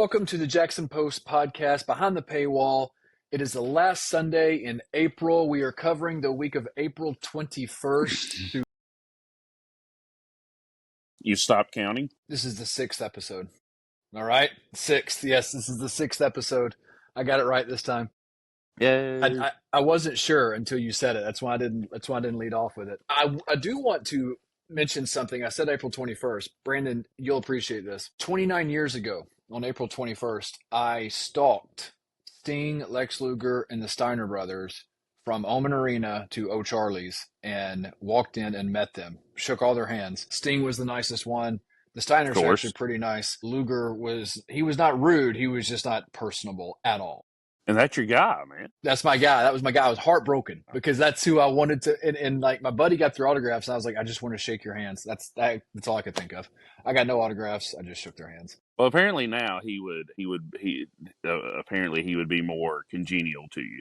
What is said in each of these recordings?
Welcome to the Jackson Post podcast, Behind the Paywall. It is the last Sunday in April. We are covering the week of April 21st through. You stopped counting? This is the 6th episode. All right? 6th. Yes, this is the 6th episode. I got it right this time. Yeah. I wasn't sure until you said it. That's why I didn't lead off with it. I do want to mention something. I said April 21st. Brandon, you'll appreciate this. 29 years ago, on April 21st, I stalked Sting, Lex Luger, and the Steiner brothers from Omen Arena to O'Charlie's and walked in and met them. Shook all their hands. Sting was the nicest one. The Steiners were actually pretty nice. Luger was not rude. He was just not personable at all. And that's your guy, man. That's my guy. That was my guy. I was heartbroken because that's who I wanted to. And like my buddy got their autographs, and I was like, I just want to shake your hands. That's all I could think of. I got no autographs. I just shook their hands. Well, apparently now he would be more congenial to you.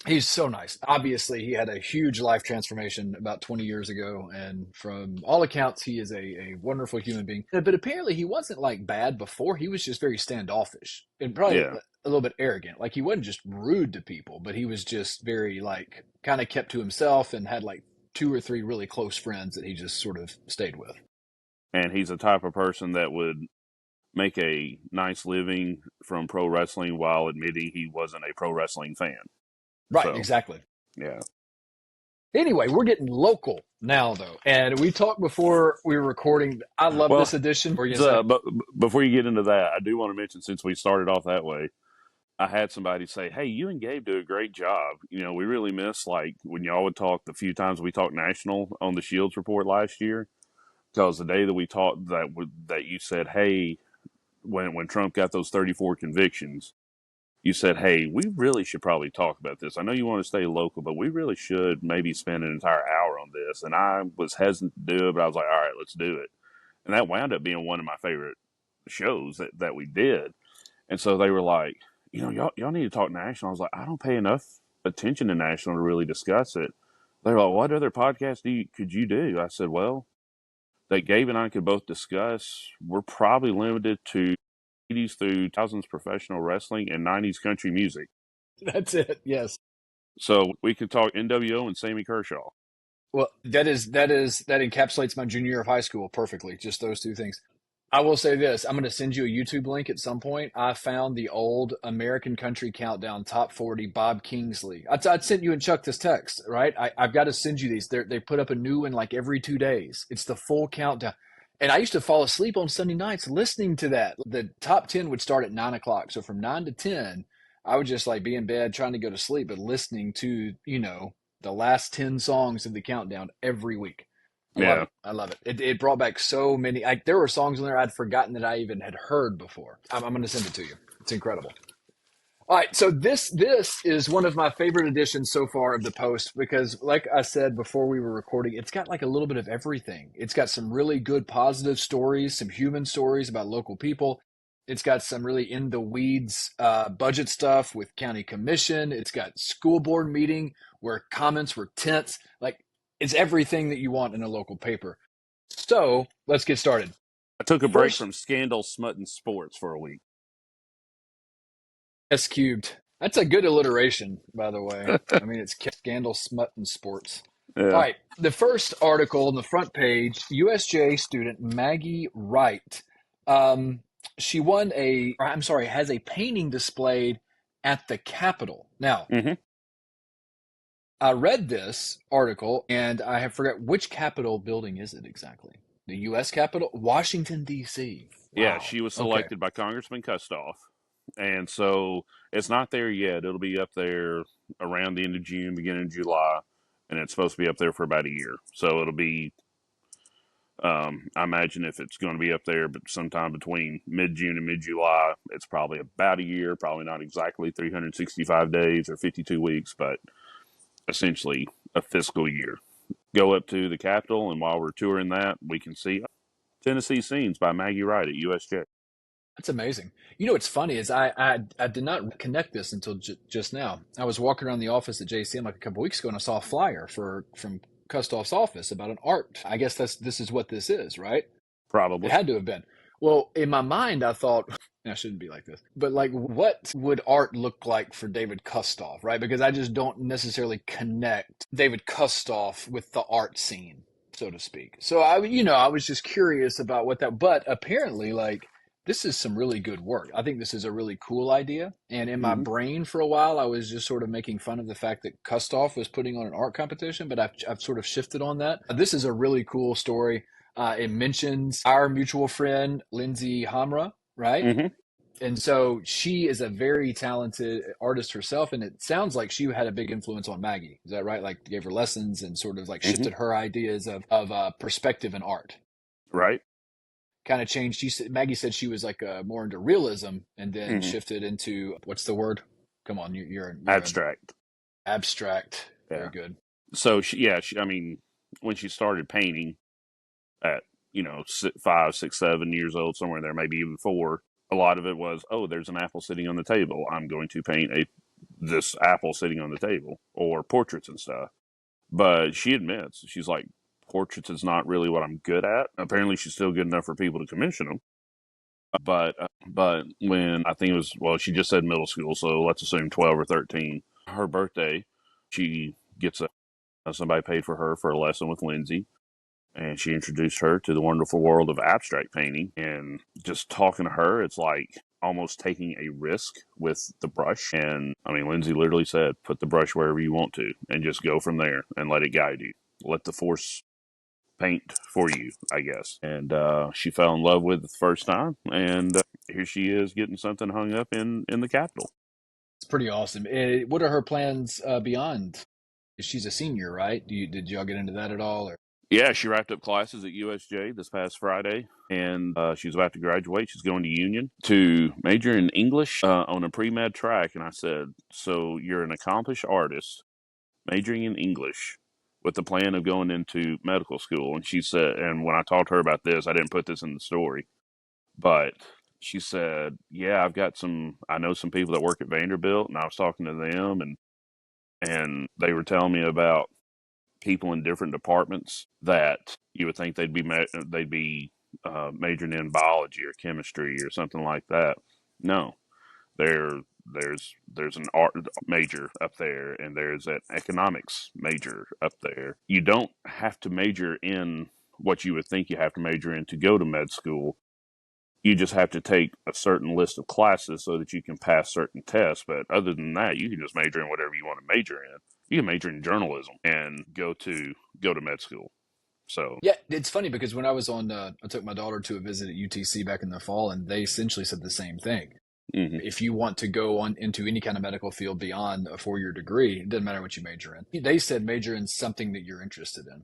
He's so nice. Obviously, he had a huge life transformation about 20 years ago, and from all accounts, he is a wonderful human being. But apparently, he wasn't like bad before. He was just very standoffish and probably a little bit arrogant. Like he wasn't just rude to people, but he was just very like kind of kept to himself and had like 2 or 3 really close friends that he just sort of stayed with. And he's the type of person that would make a nice living from pro wrestling while admitting he wasn't a pro wrestling fan. Right, so, exactly. Yeah. Anyway, we're getting local now, though. And we talked before we were recording. I love this edition. But before you get into that, I do want to mention, since we started off that way, I had somebody say, hey, you and Gabe do a great job. You know, we really miss, like, when y'all would talk the few times we talked national on the Shields report last year. Because the day that we talked, that you said, hey, when Trump got those 34 convictions, you said, hey, we really should probably talk about this. I know you want to stay local, but we really should maybe spend an entire hour on this. And I was hesitant to do it, but I was like, all right, let's do it. And that wound up being one of my favorite shows that we did. And so they were like, you know, y'all need to talk national. I was like, I don't pay enough attention to national to really discuss it. They were like, what other podcast could you do? I said, well, that Gabe and I could both discuss, we're probably limited to 80s through 2000s professional wrestling and 90s country music. That's it. Yes. So we could talk NWO and Sammy Kershaw. Well, that encapsulates my junior year of high school perfectly. Just those 2 things. I will say this. I'm going to send you a YouTube link at some point. I found the old American Country Countdown Top 40 Bob Kingsley. I'd sent you and Chuck this text, right? I've got to send you these. They put up a new one like every 2 days. It's the full countdown. And I used to fall asleep on Sunday nights listening to that. The top 10 would start at 9 o'clock. So from 9 to 10, I would just like be in bed trying to go to sleep, but listening to, you know, the last 10 songs of the countdown every week. I love it. It brought back so many. There were songs in there I'd forgotten that I even had heard before. I'm going to send it to you. It's incredible. All right, so this is one of my favorite editions so far of the Post because, like I said before we were recording, it's got like a little bit of everything. It's got some really good positive stories, some human stories about local people. It's got some really in-the-weeds budget stuff with county commission. It's got school board meeting where comments were tense. Like, it's everything that you want in a local paper. So, let's get started. I took a break from Scandal, Smut, and Sports for a week. S cubed. That's a good alliteration, by the way. I mean, it's Scandal, Smut, and Sports. Yeah. All right. The first article on the front page, USJ student Maggie Wright. She has a painting displayed at the Capitol. Now, I read this article, and I forgot which Capitol building is it exactly? The U.S. Capitol? Washington, D.C. Wow. Yeah, she was selected by Congressman Kustoff. And so it's not there yet. It'll be up there around the end of June, beginning of July, and it's supposed to be up there for about a year. So it'll be, I imagine if it's going to be up there, but sometime between mid-June and mid-July, it's probably about a year, probably not exactly 365 days or 52 weeks, but essentially a fiscal year. Go up to the Capitol, and while we're touring that, we can see Tennessee Scenes by Maggie Wright at USJ. That's amazing. You know what's funny is I did not connect this until just now. I was walking around the office at JCM like a couple weeks ago, and I saw a flyer from Kustoff's office about an art. I guess this is what this is, right? Probably. It had to have been. Well, in my mind, I thought, I shouldn't be like this. But like, what would art look like for David Kustoff, right? Because I just don't necessarily connect David Kustoff with the art scene, so to speak. So I was just curious about what that, but apparently, like, this is some really good work. I think this is a really cool idea. And in my Hmm. brain for a while, I was just sort of making fun of the fact that Kustoff was putting on an art competition, but I've sort of shifted on that. This is a really cool story. It mentions our mutual friend, Lindsay Hamra, right? Hmm. And so she is a very talented artist herself, and it sounds like she had a big influence on Maggie. Is that right? Like gave her lessons and sort of like Hmm. shifted her ideas of perspective in art. Right. Kind of changed. Maggie said she was like more into realism, and then Hmm. shifted into what's the word? Come on, you're an Abstract. abstract. Very Yeah. good. So I mean, when she started painting at 5, 6, 7 years old, somewhere in there, maybe even 4, a lot of it was, oh, there's an apple sitting on the table. I'm going to paint a this apple sitting on the table, or portraits and stuff. But she admits, she's like, portraits is not really what I'm good at. Apparently, she's still good enough for people to commission them. But when I think it was, well, she just said middle school, so let's assume 12 or 13. Her birthday, she gets somebody paid for her for a lesson with Lindsay, and she introduced her to the wonderful world of abstract painting. And just talking to her, it's like almost taking a risk with the brush. And I mean, Lindsay literally said, put the brush wherever you want to and just go from there and let it guide you. Let the force paint for you, I guess. And she fell in love with it the first time. And here she is getting something hung up in the Capitol. It's pretty awesome. What are her plans beyond? She's a senior, right? Did y'all get into that at all? Or Yeah, she wrapped up classes at USJ this past Friday, and she's about to graduate. She's going to Union to major in English on a pre med track. And I said, so you're an accomplished artist majoring in English with the plan of going into medical school? And she said, and when I talked to her about this, I didn't put this in the story, but she said, yeah, I know some people that work at Vanderbilt, and I was talking to them, and they were telling me about people in different departments that you would think they'd be majoring in biology or chemistry or something like that. No, there there's an art major up there, and there's an economics major up there. You don't have to major in what you would think you have to major in to go to med school. You just have to take a certain list of classes so that you can pass certain tests. But other than that, you can just major in whatever you want to major in. You can major in journalism and go to med school. So, yeah, it's funny because when I was I took my daughter to a visit at UTC back in the fall, and they essentially said the same thing. hmm. If you want to go on into any kind of medical field beyond a 4-year degree, it doesn't matter what you major in. They said major in something that you're interested in.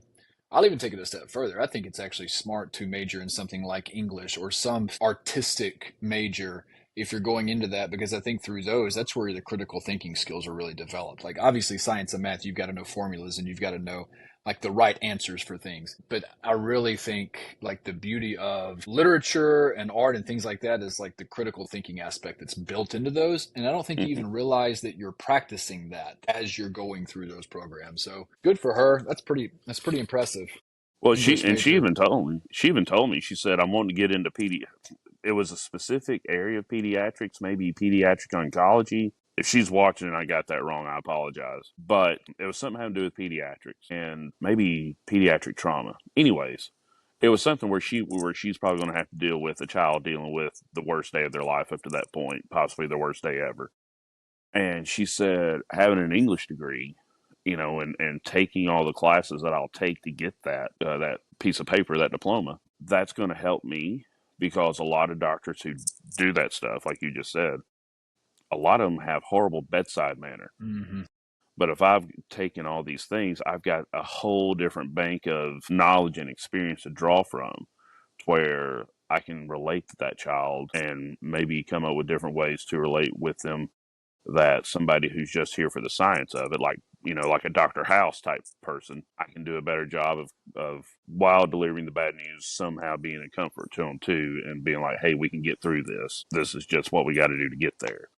I'll even take it a step further. I think it's actually smart to major in something like English or some artistic major if you're going into that, because I think through those, that's where the critical thinking skills are really developed. Like obviously science and math, you've got to know formulas and you've got to know like the right answers for things. But I really think like the beauty of literature and art and things like that is like the critical thinking aspect that's built into those. And I don't think you Hmm. even realize that you're practicing that as you're going through those programs. So good for her. That's pretty impressive. Well, English major. she even told me, she said, I'm wanting to get into it was a specific area of pediatrics, maybe pediatric oncology. If she's watching and I got that wrong, I apologize. But it was something having to do with pediatrics and maybe pediatric trauma. Anyways, it was something where she's probably going to have to deal with a child dealing with the worst day of their life up to that point, possibly the worst day ever. And she said, having an English degree, and taking all the classes that I'll take to get that piece of paper, that diploma, that's going to help me, because a lot of doctors who do that stuff, like you just said, a lot of them have horrible bedside manner. Mm-hmm. But if I've taken all these things, I've got a whole different bank of knowledge and experience to draw from, where I can relate to that child and maybe come up with different ways to relate with them, that somebody who's just here for the science of it, like a Dr. House type person, I can do a better job of while delivering the bad news, somehow being a comfort to them too, and being like, hey, we can get through this. This is just what we got to do to get there.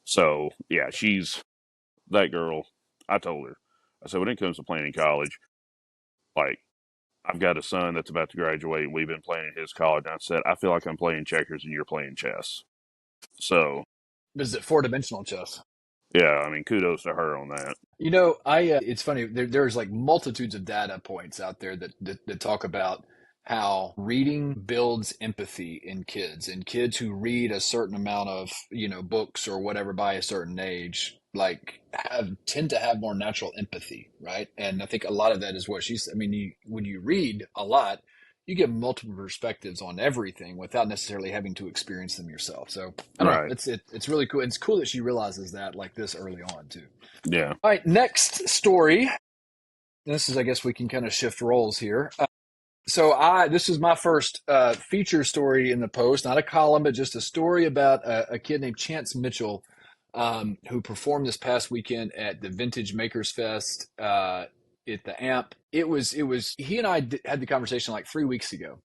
So yeah, she's that girl. I told her, I said, when it comes to planning college, like, I've got a son that's about to graduate. We've been playing at his college. And I said, I feel like I'm playing checkers and you're playing chess. So Is it four-dimensional chess? yeah, I mean, kudos to her on that. It's funny. There's like multitudes of data points out there that talk about how reading builds empathy in kids, and kids who read a certain amount of, books or whatever by a certain age, like tend to have more natural empathy, right? And I think a lot of that is what she's, I mean, when you read a lot, you get multiple perspectives on everything without necessarily having to experience them yourself. So I don't know. Right. It's really cool. It's cool that she realizes that like this early on too. Yeah. All right, next story. This is, I guess, we can kind of shift roles here. This is my first feature story in the Post, not a column, but just a story about a kid named Chance Mitchell, who performed this past weekend at the Vintage Makers Fest at the AMP. He and I had the conversation like 3 weeks ago,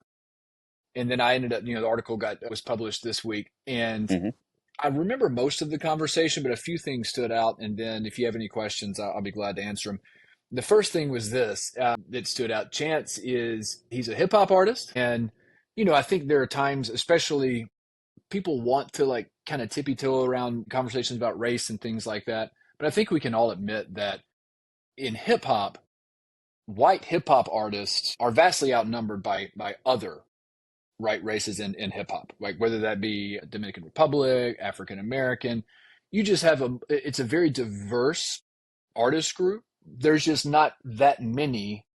and then I ended up, the article was published this week, and Hmm. I remember most of the conversation, but a few things stood out. And then if you have any questions, I'll be glad to answer them. The first thing was this that stood out. He's a hip hop artist. And, I think there are times, especially people want to like kind of tippy toe around conversations about race and things like that. But I think we can all admit that in hip hop, white hip hop artists are vastly outnumbered by other right races in hip hop, like whether that be Dominican Republic, African American. You just have it's a very diverse artist group. There's just not that many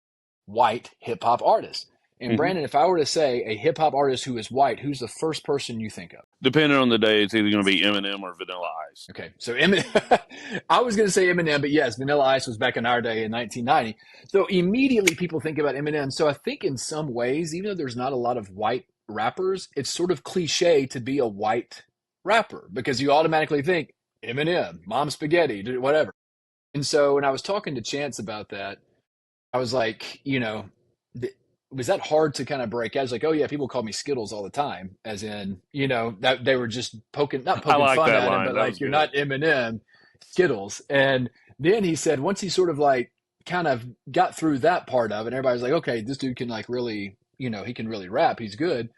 white hip hop artists. And Hmm. Brandon, if I were to say a hip hop artist who is white, who's the first person you think of? Depending on the day, it's either going to be Eminem or Vanilla Ice. Okay, so Eminem. I was going to say Eminem, but yes, Vanilla Ice was back in our day in 1990. So immediately people think about Eminem. So I think in some ways, even though there's not a lot of white rappers, it's sort of cliche to be a white rapper because you automatically think Eminem, Mom Spaghetti, whatever. And so when I was talking to Chance about that, I was like, was that hard to kind of break out? I was like, oh yeah, people call me Skittles all the time, as in, that they were just not I poking like fun that at him, line. but That like, was you're good. not Eminem, Skittles. And then he said, once he sort of like kind of got through that part of it, everybody's like, okay, this dude can like really, he can really rap. He's good.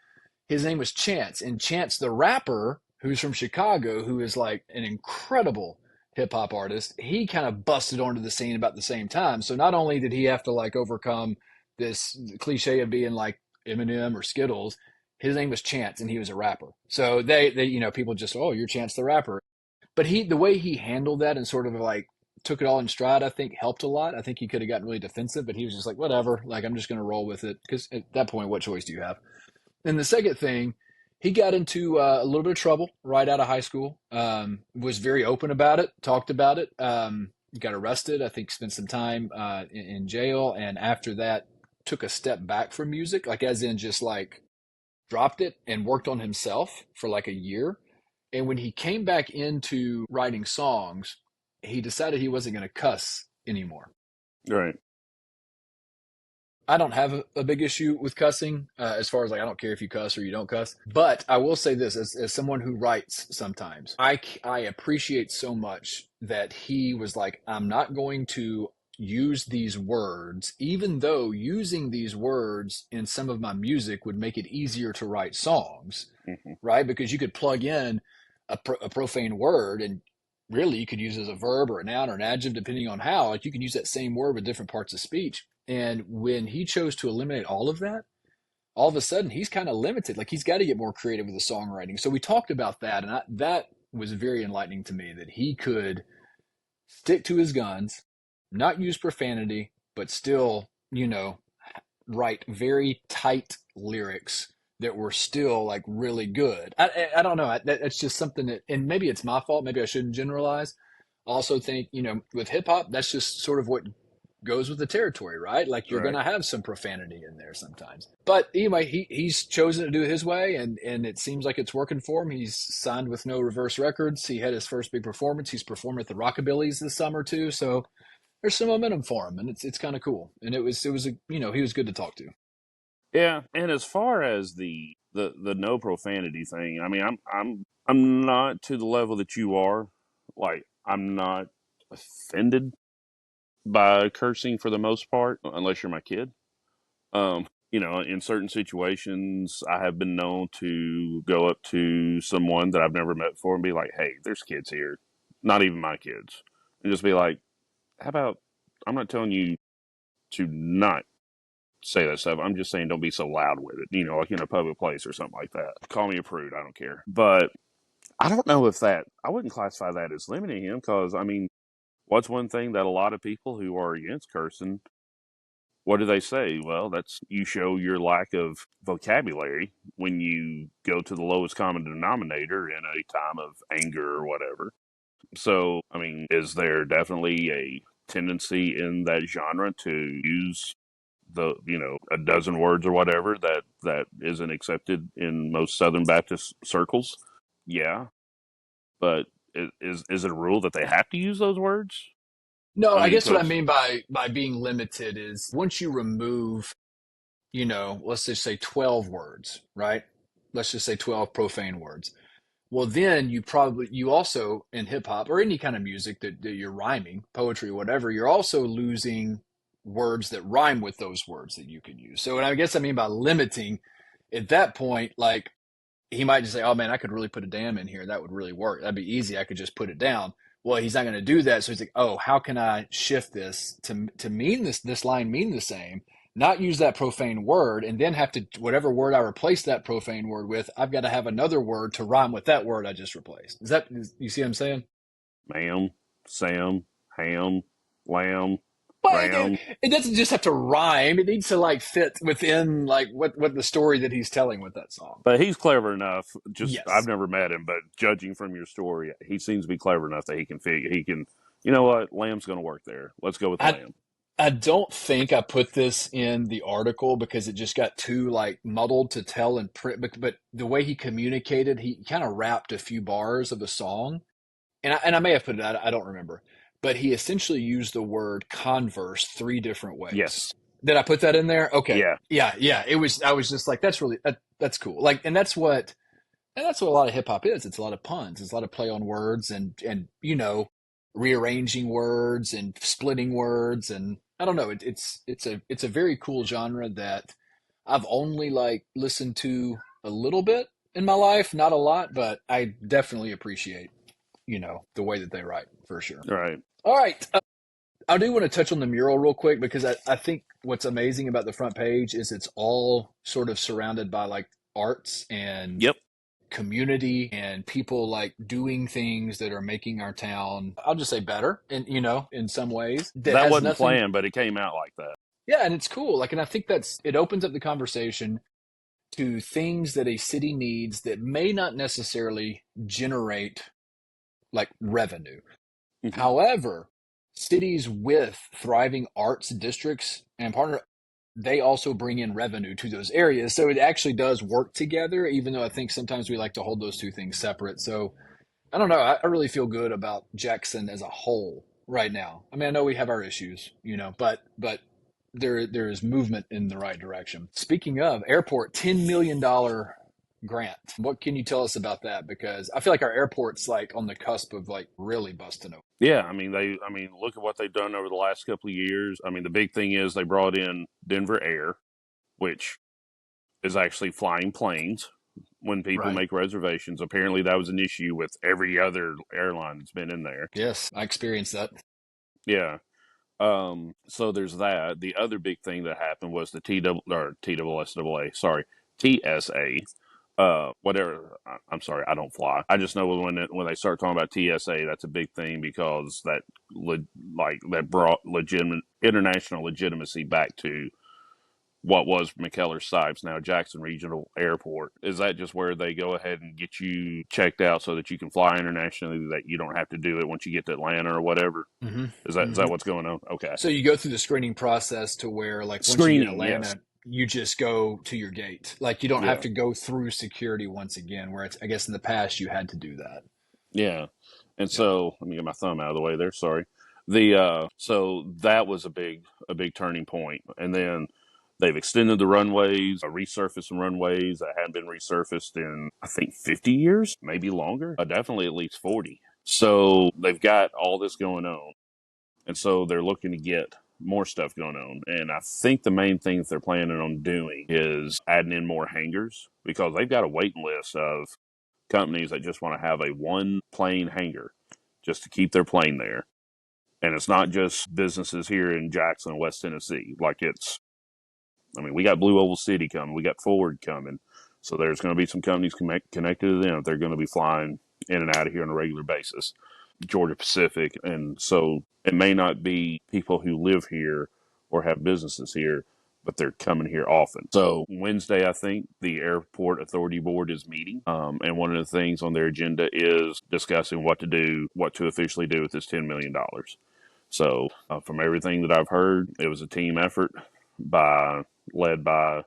His name was Chance, and Chance the rapper, who's from Chicago, who is like an incredible hip hop artist, he kind of busted onto the scene about the same time. So not only did he have to like overcome this cliche of being like Eminem or Skittles, his name was Chance and he was a rapper. So they people just, oh, you're Chance the rapper. But the way he handled that and sort of like took it all in stride, I think helped a lot. I think he could have gotten really defensive, but he was just like, whatever, like I'm just going to roll with it because at that point, what choice do you have? And the second thing, he got into a little bit of trouble right out of high school. Was very open about it, talked about it. Got arrested. I think spent some time in jail, and after that, took a step back from music, like as in just like dropped it and worked on himself for like a year. And when he came back into writing songs, he decided he wasn't going to cuss anymore. Right. I don't have a big issue with cussing, as far as like I don't care if you cuss or you don't cuss. But I will say this, as someone who writes sometimes, I appreciate so much that he was like, I'm not going to use these words, even though using these words in some of my music would make it easier to write songs, Hmm. right? Because you could plug in a profane word and really you could use it as a verb or a noun or an adjective depending on how, like you can use that same word with different parts of speech. And when he chose to eliminate all of that, all of a sudden he's kind of limited. Like he's got to get more creative with the songwriting. So we talked about that, and that was very enlightening to me that he could stick to his guns, not use profanity, but still, write very tight lyrics that were still like really good. I don't know. That's just something that, and maybe it's my fault. Maybe I shouldn't generalize. I also think, with hip hop, that's just sort of what goes with the territory, right? Like you're going Right. to have some profanity in there sometimes. But anyway, he's chosen to do it his way, and it seems like it's working for him. He's signed with No Reverse Records. He had his first big performance. He's performing at the Rockabilly's this summer too. So there's some momentum for him, and it's kind of cool. And it was he was good to talk to. Yeah. And as far as the no profanity thing, I mean, I'm not to the level that you are. Like, I'm not offended by cursing for the most part, unless you're my kid. In certain situations, I have been known to go up to someone that I've never met before and be like, "Hey, there's kids here, not even my kids," and just be like, "How about I'm not telling you to not say that stuff. I'm just saying don't be so loud with it, like in a public place or something like that. Call me a prude, I don't care." But I don't know if I wouldn't classify that as limiting him because, I mean, what's one thing that a lot of people who are against cursing, what do they say? Well, that's you show your lack of vocabulary when you go to the lowest common denominator in a time of anger or whatever. So, I mean, is there definitely a tendency in that genre to use a dozen words or whatever that isn't accepted in most Southern Baptist circles? Yeah, but is it a rule that they have to use those words? No, I I mean, guess what I because mean by being limited is once you remove, let's just say 12 words, right? Let's just say 12 profane words. Well, then you also in hip hop or any kind of music that you're rhyming, poetry, whatever, you're also losing words that rhyme with those words that you could use. So, and I guess I mean by limiting at that point, like he might just say, "Oh man, I could really put a damn in here. That would really work. That'd be easy. I could just put it down." Well, he's not going to do that. So he's like, "Oh, how can I shift this to mean this line mean the same? Not use that profane word, and then have to whatever word I replace that profane word with, I've got to have another word to rhyme with that word I just replaced." You see what I'm saying? ma'am, Sam, ham, lamb, But ram. it doesn't just have to rhyme. It needs to like fit within like what the story that he's telling with that song. But he's clever enough. Just I've Yes. never met him, but judging from your story, he seems to be clever enough that he can figure. He can. You know what? Lamb's going to work there. Let's go with I lamb. I don't think I put this in the article because it just got too like muddled to tell in print. But the way he communicated, he kind of rapped a few bars of a song, and I may have put it. I don't remember, but he essentially used the word converse three different ways. Yes. Did I put that in there? Okay, Yeah. yeah, yeah. It was. I was just like, that's cool. Like, and that's what a lot of hip hop is. It's a lot of puns. It's a lot of play on words and rearranging words and splitting words and I don't know. It's a very cool genre that I've only like listened to a little bit in my life, not a lot, but I definitely appreciate the way that they write for sure. All right. All right, I do want to touch on the mural real quick because I think what's amazing about the front page is it's all sort of surrounded by like arts and Yep. community and people like doing things that are making our town, I'll just say better and in some ways that That has wasn't nothing. planned, but it came out like that. Yeah, and it's cool. Like, and I think it opens up the conversation to things that a city needs that may not necessarily generate like revenue. Hmm. However, cities with thriving arts districts and partner, they also bring in revenue to those areas. So it actually does work together, even though I think sometimes we like to hold those two things separate. So I don't know. I really feel good about Jackson as a whole right now. I mean, I know we have our issues, but there is movement in the right direction. Speaking of airport, $10 million grant. What can you tell us about that? Because I feel like our airport's like on the cusp of like really busting open. Yeah, I mean look at what they've done over the last couple of years. I mean, the big thing is they brought in Denver Air, which is actually flying planes when people Right. make reservations. Apparently, that was an issue with every other airline that's been in there. Yes, I experienced that. Yeah. So there's that. The other big thing that happened was the TSSAA, sorry, TSA. Whatever. I'm sorry, I don't fly. I just know when they start talking about TSA, that's a big thing because that brought legitimate international legitimacy back to what was McKellar Sipes, now Jackson Regional Airport. Is that just where they go ahead and get you checked out so that you can fly internationally, that you don't have to do it once you get to Atlanta or whatever? Hmm. Is that what's going on? Okay. So you go through the screening process to where, like, once you get Screening, yes. Atlanta, you just go to your gate. Like, you don't have Yeah. to go through security once again, where I guess in the past you had to do that. Yeah. And Yeah. so let me get my thumb out of the way there, sorry. So that was a big turning point. And then they've extended the runways, resurfaced some runways that hadn't been resurfaced in I think 50 years, maybe longer, definitely at least 40. So they've got all this going on. And so they're looking to get more stuff going on. And I think the main things they're planning on doing is adding in more hangars because they've got a waiting list of companies that just want to have a one plane hangar just to keep their plane there. And it's not just businesses here in Jackson, West Tennessee. We got Blue Oval City coming, we got Ford coming. So there's going to be some companies connected to them. They're going to be flying in and out of here on a regular basis. Georgia Pacific. And so it may not be people who live here or have businesses here, but they're coming here often. So Wednesday, I think the Airport Authority Board is meeting. And one of the things on their agenda is discussing what to officially do with this $10 million. So from everything that I've heard, it was a team effort led by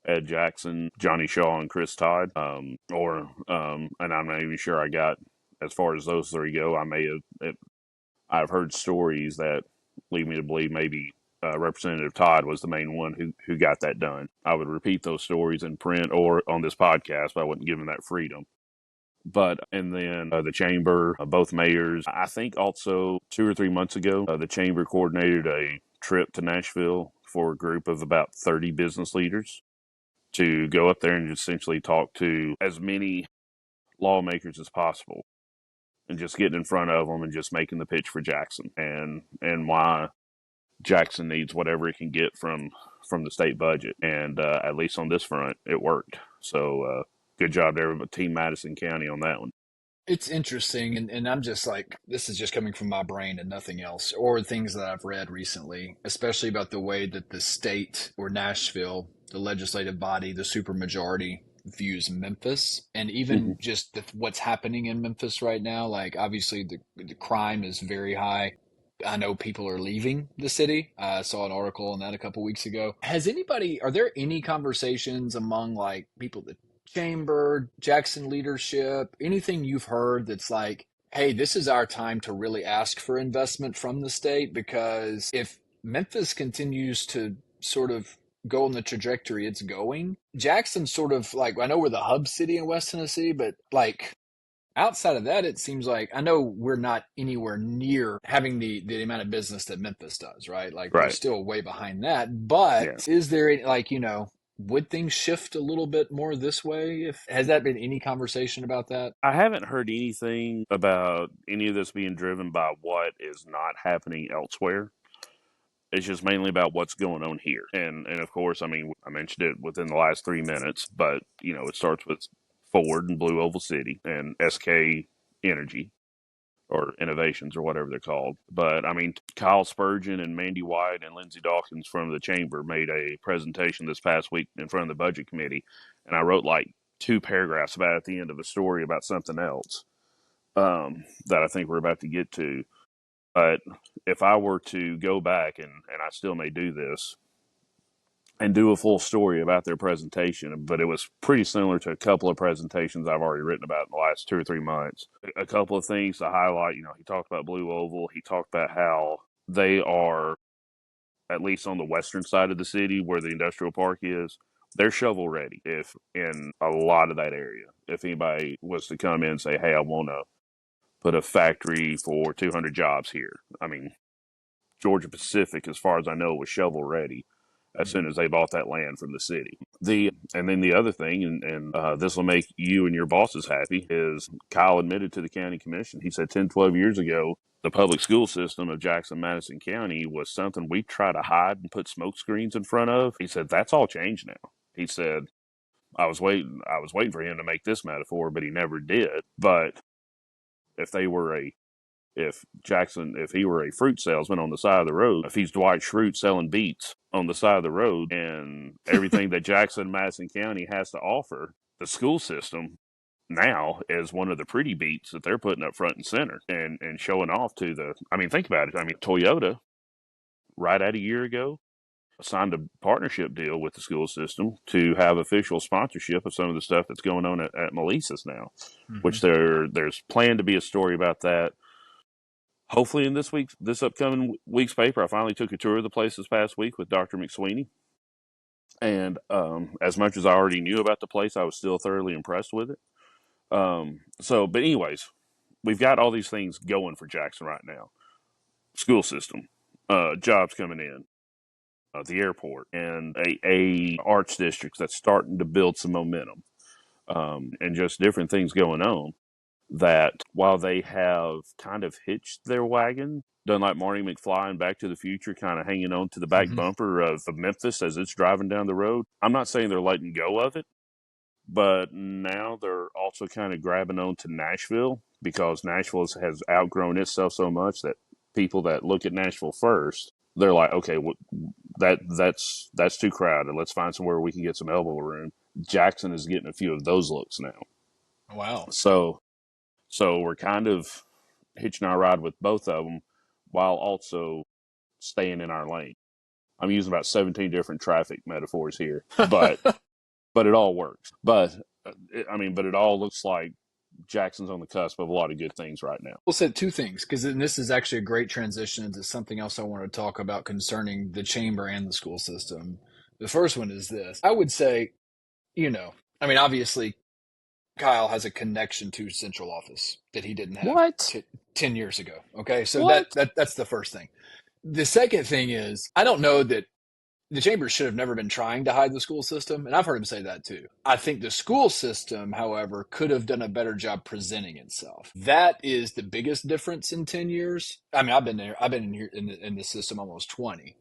Ed Jackson, Johnny Shaw, and Chris Todd. And I'm not even sure I got as far as those three go. I've heard stories that lead me to believe maybe Representative Todd was the main one who got that done. I would repeat those stories in print or on this podcast, but I wouldn't give them that freedom. And then the chamber, both mayors, I think also 2 or 3 months ago, the chamber coordinated a trip to Nashville for a group of about 30 business leaders to go up there and essentially talk to as many lawmakers as possible and just getting in front of them and just making the pitch for Jackson and why Jackson needs whatever it can get from the state budget. And at least on this front, it worked. So good job to everybody, Team Madison County on that one. It's interesting, and I'm just like, this is just coming from my brain and nothing else, or things that I've read recently, especially about the way that the state or Nashville, the legislative body, the supermajority views Memphis, and Mm-hmm. even just what's happening in Memphis right now. Like, obviously, the crime is very high. I know people are leaving the city. I saw an article on that a couple weeks ago. Are there any conversations among like people that chamber, Jackson leadership, anything you've heard that's like, hey, this is our time to really ask for investment from the state? Because if Memphis continues to sort of go on the trajectory it's going, Jackson's sort of like, I know we're the hub city in West Tennessee, but like outside of that, it seems like I know we're not anywhere near having the amount of business that Memphis does, right? Like we're Right. still way behind that. Yeah. But is there like, would things shift a little bit more this way? If has that been any conversation about that? I haven't heard anything about any of this being driven by what is not happening elsewhere. It's just mainly about what's going on here. And of course, I mentioned it within the last 3 minutes, but it starts with Ford and Blue Oval City and SK Energy or Innovations or whatever they're called. But Kyle Spurgeon and Mandy White and Lindsey Dawkins from the chamber made a presentation this past week in front of the budget committee, and I wrote like 2 paragraphs about it at the end of a story about something else that I think we're about to get to. But if I were to go back, and I still may do this, and do a full story about their presentation, but it was pretty similar to a couple of presentations I've already written about in the last 2 or 3 months. A couple of things to highlight, he talked about Blue Oval. He talked about how they are, at least on the western side of the city where the industrial park is, they're shovel ready if in a lot of that area. If anybody was to come in and say, hey, I want to put a factory for 200 jobs here. Georgia Pacific, as far as I know, was shovel ready as soon as they bought that land from the city. And then the other thing, and this will make you and your bosses happy, is Kyle admitted to the county commission. He said 10, 12 years ago, the public school system of Jackson, Madison County was something we try to hide and put smoke screens in front of. He said, that's all changed now. He said, I was waiting for him to make this metaphor, but he never did. But if they were if he were a fruit salesman on the side of the road, if he's Dwight Schrute selling beets on the side of the road, and everything that Jackson, Madison County has to offer, the school system now is one of the pretty beats that they're putting up front and center and showing off to think about it. Toyota, right at a year ago, signed a partnership deal with the school system to have official sponsorship of some of the stuff that's going on at Melissa's now, Mm-hmm. which there's planned to be a story about that. Hopefully, in this upcoming week's paper, I finally took a tour of the place this past week with Dr. McSweeney. And as much as I already knew about the place, I was still thoroughly impressed with it. But anyways, we've got all these things going for Jackson right now. School system, jobs coming in at the airport, and a arts district that's starting to build some momentum, and just different things going on. That while they have kind of hitched their wagon, done like Marty McFly and Back to the Future, kind of hanging on to the back Hmm. bumper of Memphis as it's driving down the road. I'm not saying they're letting go of it, but now they're also kind of grabbing on to Nashville because Nashville has outgrown itself so much that people that look at Nashville first, they're like, okay, well, that's too crowded. Let's find somewhere we can get some elbow room. Jackson is getting a few of those looks now. Wow. So we're kind of hitching our ride with both of them while also staying in our lane. I'm using about 17 different traffic metaphors here, but it all works. But but it all looks like Jackson's on the cusp of a lot of good things right now. We'll say two things because this is actually a great transition into something else I want to talk about concerning the chamber and the school system. The first one is this. I would say, obviously, Kyle has a connection to central office that he didn't have What? 10 years ago. Okay. So What? that's the first thing. The second thing is, I don't know that the chamber should have never been trying to hide the school system. And I've heard him say that too. I think the school system, however, could have done a better job presenting itself. That is the biggest difference in 10 years. I've been there. I've been in here in the system almost 20.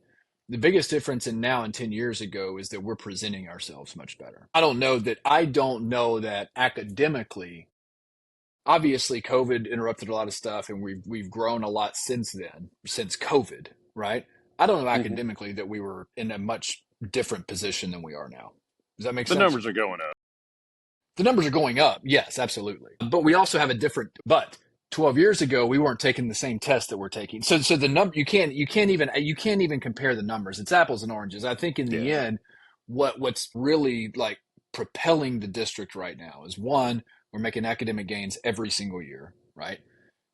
The biggest difference in now and 10 years ago is that we're presenting ourselves much better. I don't know that academically, obviously COVID interrupted a lot of stuff and we've grown a lot since then, since COVID, right? I don't know Mm-hmm. academically that we were in a much different position than we are now. Does that make The sense? numbers are going up. The numbers are going up. Yes, absolutely. But we also have but 12 years ago we weren't taking the same test that we're taking. So the number you can't even compare the numbers. It's apples and oranges. I think in the Yeah. end what's really like propelling the district right now is one, we're making academic gains every single year, right?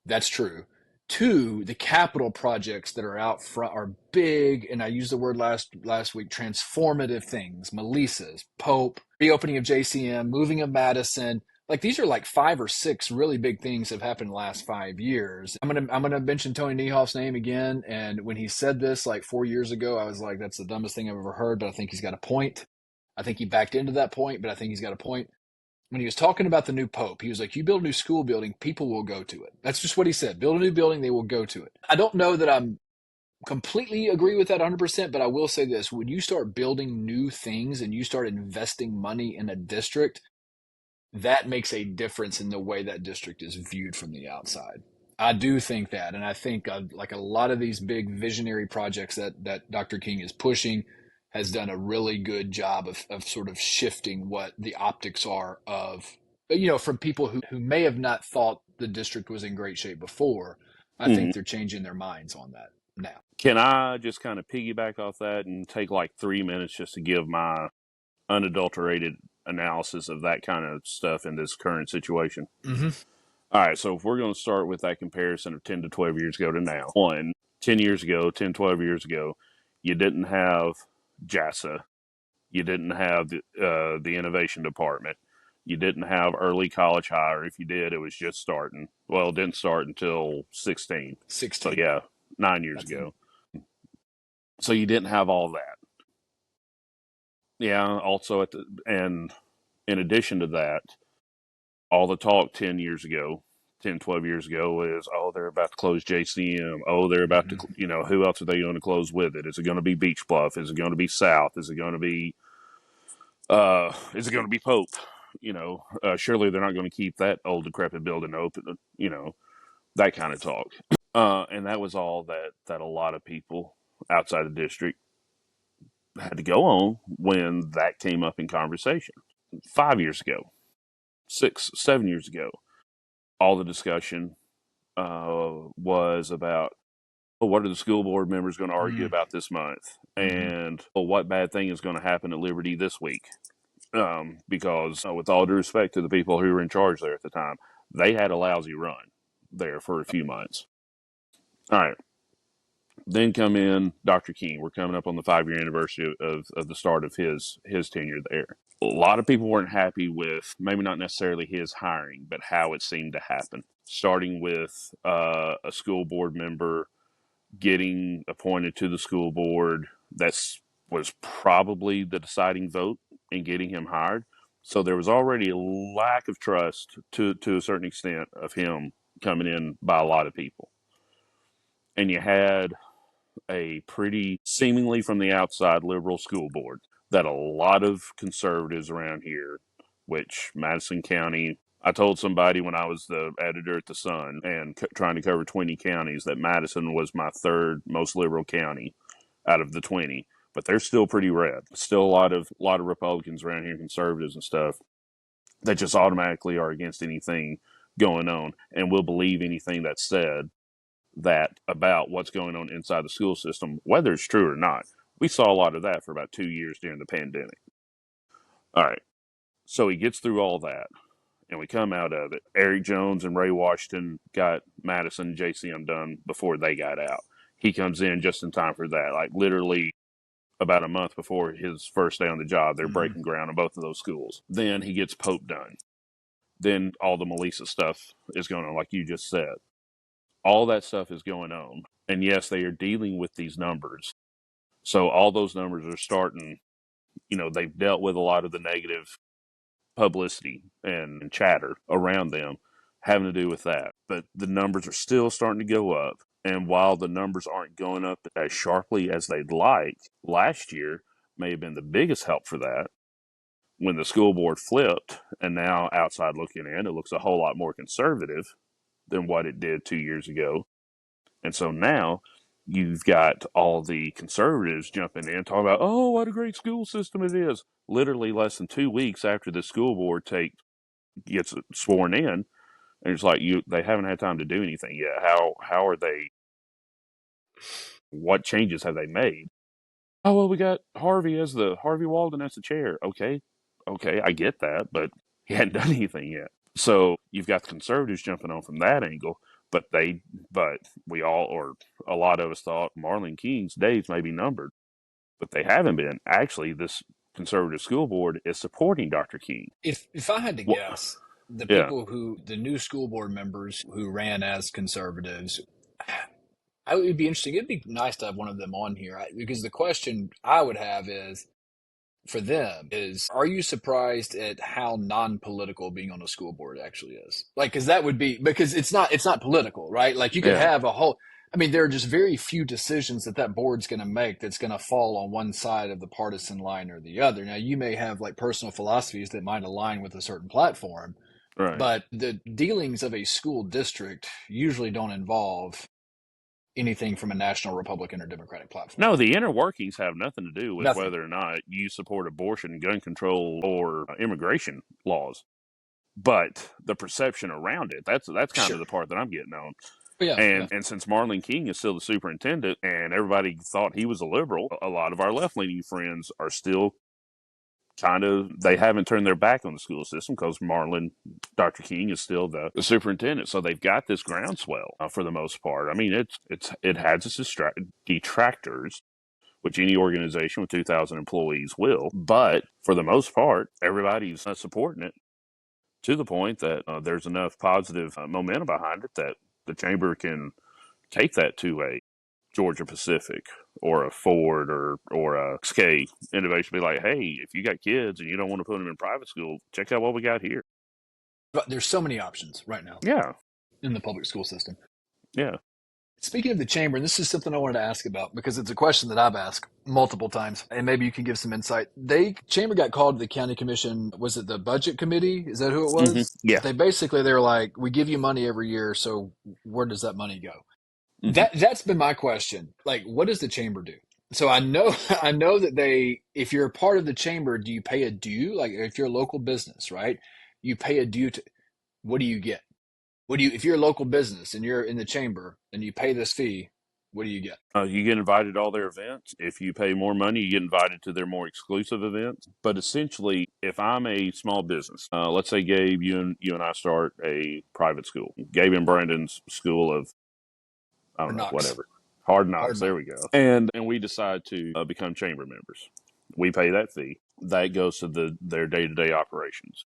That's true. Two, the capital projects that are out front are big, and I used the word last week, transformative things. Melissa's, Pope, reopening of JCM, moving of Madison. Like these are like five or six really big things that have happened in the last 5 years. I'm gonna mention Tony Niehoff's name again. And when he said this like 4 years ago, I was like, that's the dumbest thing I've ever heard, but I think he's got a point. I think he backed into that point, but I think he's got a point when he was talking about the new pope, he was like, you build a new school building, people will go to it. That's just what he said. Build a new building, they will go to it. I don't know that I'm completely agree with that 100%, but I will say this. When you start building new things and you start investing money in a district, that makes a difference in the way that district is viewed from the outside. I do think that. And I think like a lot of these big visionary projects that Dr. King is pushing has done a really good job of sort of shifting what the optics are of, from people who may have not thought the district was in great shape before. I Mm-hmm. think they're changing their minds on that now. Can I just kind of piggyback off that and take like 3 minutes just to give my unadulterated analysis of that kind of stuff in this current situation? Mm-hmm. All right, so if we're going to start with that comparison of 10 to 12 years ago to now, 10 years ago, 10, 12 years ago, you didn't have JASA. You didn't have the innovation department. You didn't have early college hire. If you did, it was just starting. Well, it didn't start until 16. So, 16. yeah, 9 years That's it. ago. So you didn't have all that. Yeah, also and in addition to that, all the talk 10 years ago, 10, 12 years ago is, oh, they're about to close JCM. Oh, they're about to, Mm-hmm. who else are they going to close with it? Is it going to be Beach Bluff? Is it going to be South? Is it going to be Pope? Surely they're not going to keep that old decrepit building open, that kind of talk. And that was all that a lot of people outside the district had to go on when that came up in conversation. 5 years ago, 6, 7 years ago, all the discussion was about, well, what are the school board members going to argue about this month? Mm-hmm. And well, what bad thing is going to happen at Liberty this week? Because with all due respect to the people who were in charge there at the time, they had a lousy run there for a few months. All right. Then come in Dr. King. We're coming up on the 5-year anniversary of the start of his tenure there. A lot of people weren't happy with maybe not necessarily his hiring, but how it seemed to happen. Starting with a school board member getting appointed to the school board. That's was probably the deciding vote in getting him hired. So there was already a lack of trust to a certain extent of him coming in by a lot of people. And you had a pretty seemingly from the outside liberal school board that a lot of conservatives around here, which Madison County, I told somebody when I was the editor at the Sun and trying to cover 20 counties that Madison was my third most liberal county out of the 20, but they're still pretty red. Still a lot of Republicans around here, conservatives and stuff, that just automatically are against anything going on and will believe anything that's said that about what's going on inside the school system, whether it's true or not. We saw a lot of that for about 2 years during the pandemic. All right. So he gets through all that and we come out of it. Eric Jones and Ray Washington got Madison and JCM done before they got out. He comes in just in time for that. Like literally about a month before his first day on the job, they're breaking ground on both of those schools. Then he gets Pope done. Then all the Melissa stuff is going on, like you just said. All that stuff is going on. And yes, they are dealing with these numbers. So all those numbers are starting, they've dealt with a lot of the negative publicity and chatter around them having to do with that. But the numbers are still starting to go up. And while the numbers aren't going up as sharply as they'd like, last year may have been the biggest help for that when the school board flipped. And now, outside looking in, it looks a whole lot more conservative than what it did 2 years ago. And so now you've got all the conservatives jumping in, talking about, oh, what a great school system it is. Literally less than 2 weeks after the school board gets sworn in, and it's like they haven't had time to do anything yet. How are they? What changes have they made? Oh well, we got Harvey Walden as the chair. Okay, I get that, but he hadn't done anything yet. So you've got the conservatives jumping on from that angle, but we all, or a lot of us, thought Marlon King's days may be numbered, but they haven't been. Actually, this conservative school board is supporting Dr. King. If I had to Well, guess, yeah, the new school board members who ran as conservatives, it would be interesting. It'd be nice to have one of them on here because the question I would have is for them is, are you surprised at how non-political being on a school board actually is? Like, because that would be, because it's not political, right? Like you could yeah, have a whole, I mean, there are just very few decisions that board's going to make that's going to fall on one side of the partisan line or the other. Now, you may have like personal philosophies that might align with a certain platform, right. but the dealings of a school district usually don't involve anything from a national Republican or Democratic platform. No, the inner workings have nothing to do with Nothing. whether or not you support abortion, gun control, or immigration laws. But the perception around it, that's kind of Sure. the part that I'm getting on. But yeah, yeah. And since Marlon King is still the superintendent and everybody thought he was a liberal, a lot of our left leaning friends are still they haven't turned their back on the school system because Dr. King is still the superintendent. So they've got this groundswell for the most part. I mean, it has its detractors, which any organization with 2,000 employees will. But for the most part, everybody's supporting it to the point that there's enough positive momentum behind it that the chamber can take that to a Georgia Pacific or a Ford or a SK Innovation. Be like, hey, if you got kids and you don't want to put them in private school, check out what we got here. But there's so many options right now Yeah, in the public school system. yeah. Speaking of the chamber, and this is something I wanted to ask about because it's a question that I've asked multiple times, and maybe you can give some insight. Chamber got called to the county commission. Was it the budget committee? Is that who it was? Yeah. They're like, we give you money every year, so where does that money go? hmm That's been my question. Like, what does the chamber do? So I know I know that if you're a part of the chamber, do you pay a due? Like if you're a local business, right? You pay a due to what do you get? If you're a local business and you're in the chamber and you pay this fee, what do you get? You get invited to all their events. If you pay more money, you get invited to their more exclusive events. But essentially, if I'm a small business, let's say Gabe, you and I start a private school, Gabe and Brandon's school of I Or don't know, Knox? whatever, hard Hard knocks. There knock. we go. And we decide to become chamber members. We pay that fee. That goes to their day to day operations.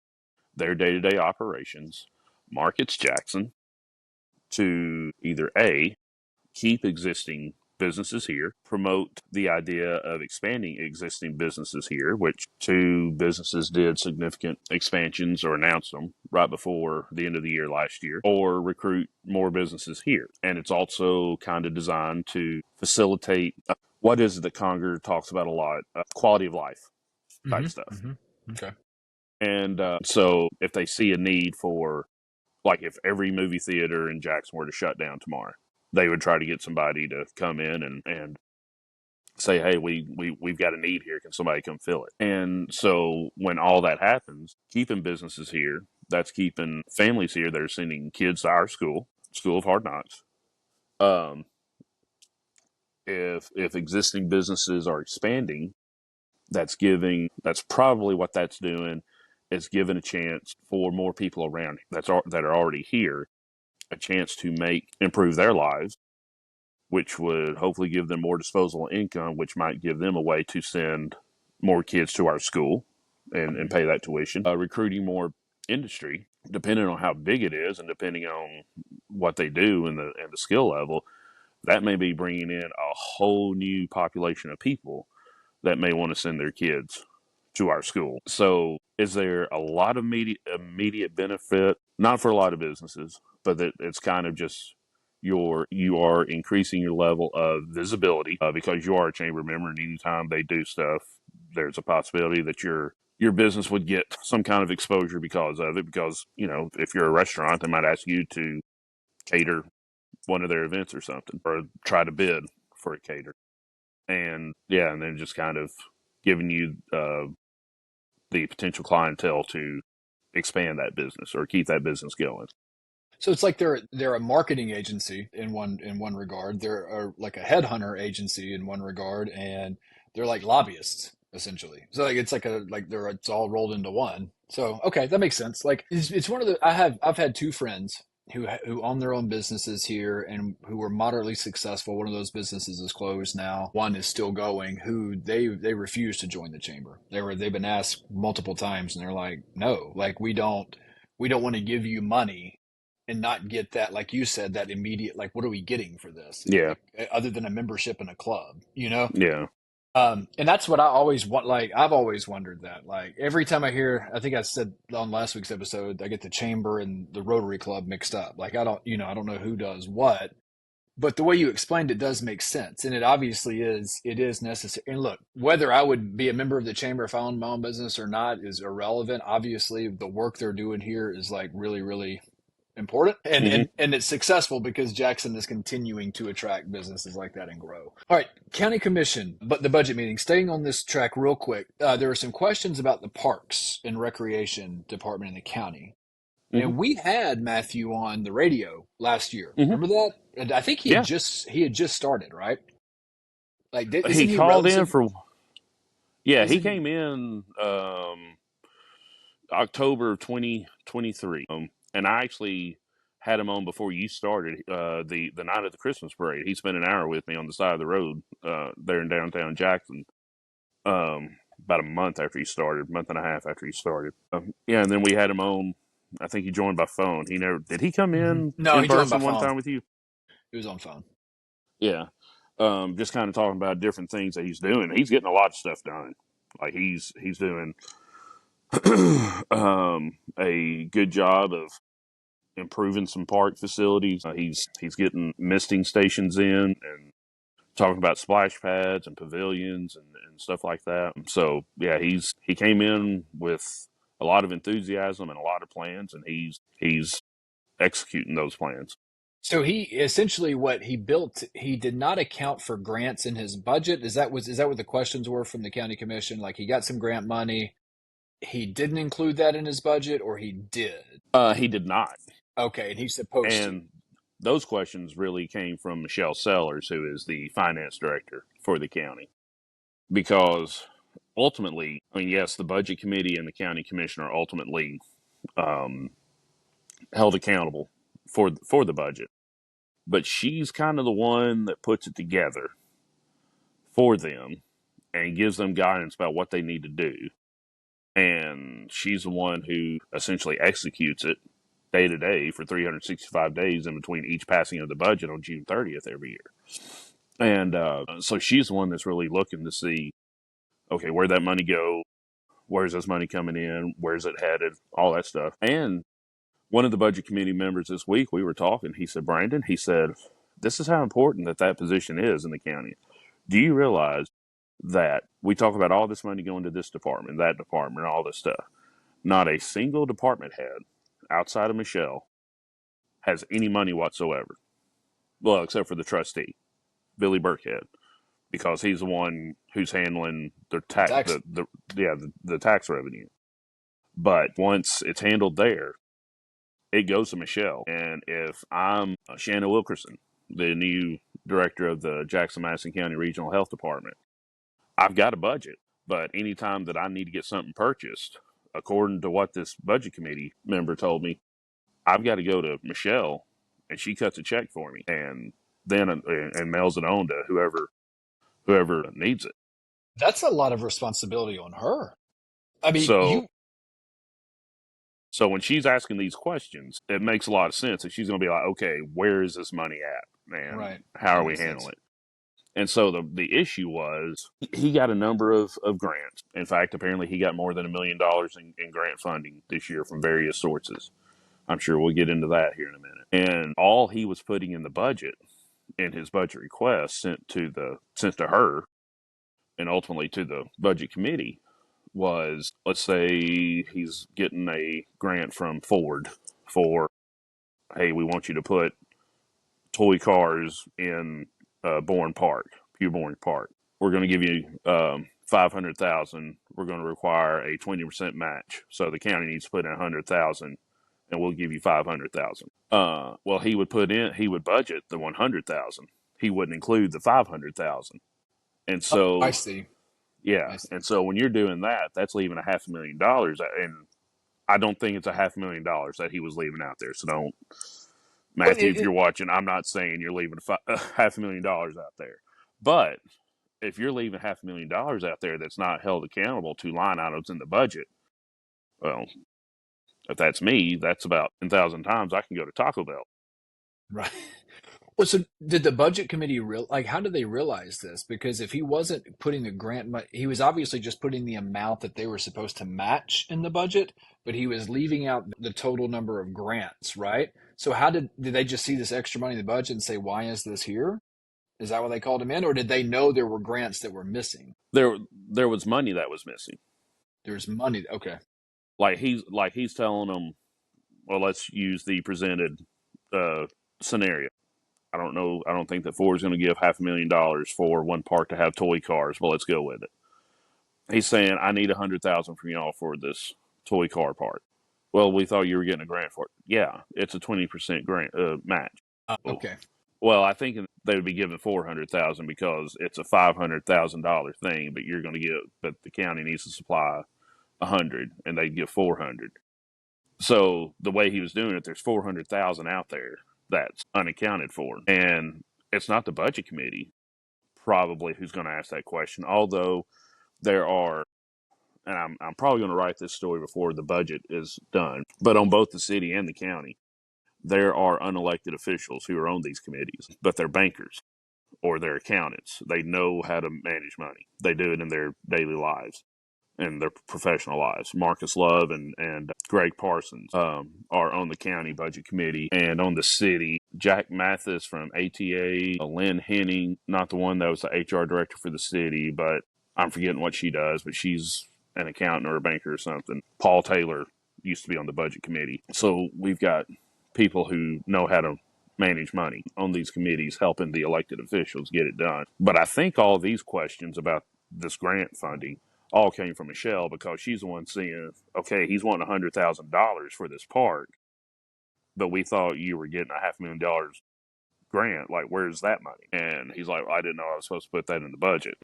Their day to day operations markets Jackson to either A, keep existing businesses here, promote the idea of expanding existing businesses here, which two businesses did significant expansions or announced them right before the end of the year last year, or recruit more businesses here. And it's also kind of designed to facilitate what is it that Conger talks about a lot? Quality of life type Mm-hmm. stuff. Mm-hmm. Okay. And so if they see a need for, like, if every movie theater in Jackson were to shut down tomorrow, they would try to get somebody to come in and say, hey, we've got a need here. Can somebody come fill it? And so when all that happens, keeping businesses here, that's keeping families here that are sending kids to our school, School of Hard Knocks. Um, if existing businesses are expanding, that's probably what that's doing, is giving a chance for more people around that are already here a chance to improve their lives, which would hopefully give them more disposable income, which might give them a way to send more kids to our school and pay that tuition. Recruiting more industry, depending on how big it is and depending on what they do and the skill level, that may be bringing in a whole new population of people that may want to send their kids to our school. So, is there a lot of immediate benefit? Not for a lot of businesses, but that it's kind of just you are increasing your level of visibility because you are a chamber member, and anytime they do stuff, there's a possibility that your business would get some kind of exposure because of it. Because if you're a restaurant, they might ask you to cater one of their events or something, or try to bid for a cater. And yeah, and then just kind of giving you the potential clientele to expand that business or keep that business going. So it's like they're a marketing agency in one regard. They're like a headhunter agency in one regard, and they're like lobbyists essentially. So like it's all rolled into one. So okay, that makes sense. Like it's one of the I've had two friends who own their own businesses here and who were moderately successful. One of those businesses is closed now. One is still going. Who they refuse to join the chamber. They've been asked multiple times, and they're like, no, like we don't want to give you money and not get that, like you said, that immediate, like, what are we getting for this? Yeah, Like, other than a membership in a club, you know? yeah, And that's what I always want. Like, I've always wondered that. Like, every time I hear, I think I said on last week's episode, I get the chamber and the Rotary Club mixed up. Like, I don't know who does what, but the way you explained it does make sense. And it obviously it is necessary. And look, whether I would be a member of the chamber if I owned my own business or not is irrelevant. Obviously, the work they're doing here is like really, really important and, hmm and and it's successful because Jackson is continuing to attract businesses like that and grow. All right, county commission, but the budget meeting, staying on this track real quick, there are some questions about the parks and recreation department in the county, hmm and we had Matthew on the radio last year, hmm remember that? And I think yeah. he had just started, right? Like, He isn't he called in relative? for yeah. He Isn't he? came in October of 2023, and I actually had him on before you started. The night of the Christmas parade, he spent an hour with me on the side of the road there in downtown Jackson. About a month after he started, month and a half after he started. Yeah, and then we had him on. I think he joined by phone. He never did. He come No, in he joined by person one phone. time with you? He was on phone. Yeah. Just kind of talking about different things that he's doing. He's getting a lot of stuff done. Like he's doing a good job of improving some park facilities. He's getting misting stations in and talking about splash pads and pavilions and stuff like that. So yeah, he came in with a lot of enthusiasm and a lot of plans, and he's executing those plans. So he essentially what he built, he did not account for grants in his budget. Is that what the questions were from the county commission? Like he got some grant money, he didn't include that in his budget, or he did? He did not, Okay, and he's supposed to. and those questions really came from Michelle Sellers, who is the finance director for the county, because ultimately, I mean, yes, the budget committee and the county commissioner ultimately um, held accountable for the budget, but she's kind of the one that puts it together for them and gives them guidance about what they need to do. And she's the one who essentially executes it day to day for 365 days in between each passing of the budget on June 30th every year. And so she's the one that's really looking to see, okay, where'd that money go? Where's this money coming in? Where's it headed? All that stuff. And one of the budget committee members this week, we were talking. He said, Brandon, he said, this is how important that position is in the county. Do you realize that we talk about all this money going to this department, that department, all this stuff? Not a single department head outside of Michelle has any money whatsoever. Well, except for the trustee, Billy Burkhead, because he's the one who's handling the tax, Tax. the tax revenue. But once it's handled there, it goes to Michelle. And if I'm Shanna Wilkerson, the new director of the Jackson-Madison County Regional Health Department, I've got a budget. But anytime that I need to get something purchased, according to what this budget committee member told me, I've got to go to Michelle, and she cuts a check for me, and then and mails it on to whoever needs it. That's a lot of responsibility on her. I mean, So when she's asking these questions, it makes a lot of sense. And she's going to be like, okay, where is this money at, man? right. How That are we makes sense. handling it? And so the issue was he got a number of grants. In fact, apparently he got more than $1 million in grant funding this year from various sources. I'm sure we'll get into that here in a minute. And all he was putting in the budget, in his budget request sent to her and ultimately to the budget committee, was, let's say he's getting a grant from Ford for, hey, we want you to put toy cars in Pugh Bourne Park. We're going to give you $500,000. We're going to require a 20% match. So the county needs to put in $100,000, and we'll give you $500,000. Well, he would budget the $100,000. He wouldn't include the $500,000, and Oh, I so see. yeah, I see. and so when you're doing that, that's leaving $500,000, and I don't think it's $500,000 that he was leaving out there. So don't, But Matthew, if you're watching, I'm not saying you're leaving $500,000 out there, but if you're leaving $500,000 out there that's not held accountable to line items in the budget, well, if that's me, that's about 10,000 times I can go to Taco Bell. right. Well, so did the budget committee how did they realize this? Because if he wasn't putting the he was obviously just putting the amount that they were supposed to match in the budget, but he was leaving out the total number of grants, right? So how did they just see this extra money in the budget and say, why is this here? Is that why they called him in? Or did they know there were grants that were missing? There was money that was missing. There's money. Okay. He's telling them, well, let's use the presented scenario. I don't know. I don't think that Ford's going to give $500,000 for one park to have toy cars, but let's go with it. He's saying, I need $100,000 from y'all for this toy car part. Well, we thought you were getting a grant for it. Yeah, it's a 20% grant match. Okay. Well, I think they would be giving $400,000 because it's a $500,000 thing, but the county needs to supply 100, and they give 400. So the way he was doing it, there's 400,000 out there that's unaccounted for, and it's not the budget committee probably who's going to ask that question. Although there are, and I'm probably going to write this story before the budget is done, but on both the city and the county, there are unelected officials who are on these committees, but they're bankers or they're accountants. They know how to manage money. They do it in their daily lives and their professional lives. Marcus Love and Greg Parsons are on the county budget committee, and on the city, Jack Mathis from ATA, Lynn Henning, not the one that was the HR director for the city, but I'm forgetting what she does, but she's an accountant or a banker or something. Paul Taylor used to be on the budget committee. So we've got people who know how to manage money on these committees helping the elected officials get it done. But I think all these questions about this grant funding all came from Michelle, because she's the one seeing, okay, he's wanting $100,000 for this park, but we thought you were getting $500,000 grant. Like, where's that money? And he's like, well, I didn't know I was supposed to put that in the budget.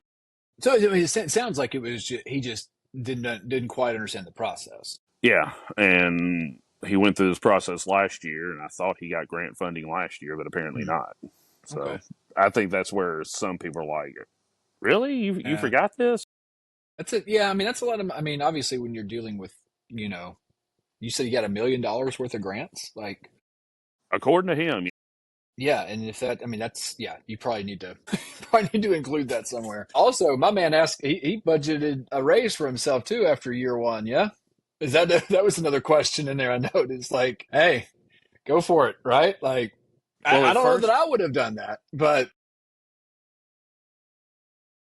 So I mean, it sounds like it was he just didn't quite understand the process. Yeah, and he went through this process last year, and I thought he got grant funding last year, but apparently Hmm. not. Okay. So I think that's where some people are like, really? You Yeah. forgot this? That's it. Yeah. I mean, that's a lot of. I mean, obviously, when you're dealing with, you know, You said you got $1 million worth of grants? Like, According to him, yeah, and if that, I mean, that's, yeah, you probably need to probably need to include that somewhere. Also, my man asked, he budgeted a raise for himself too after year one. Yeah, is that that was another question in there? I noticed. Like, hey, go for it, right? Like, well, I at don't know that first, I would have done that, but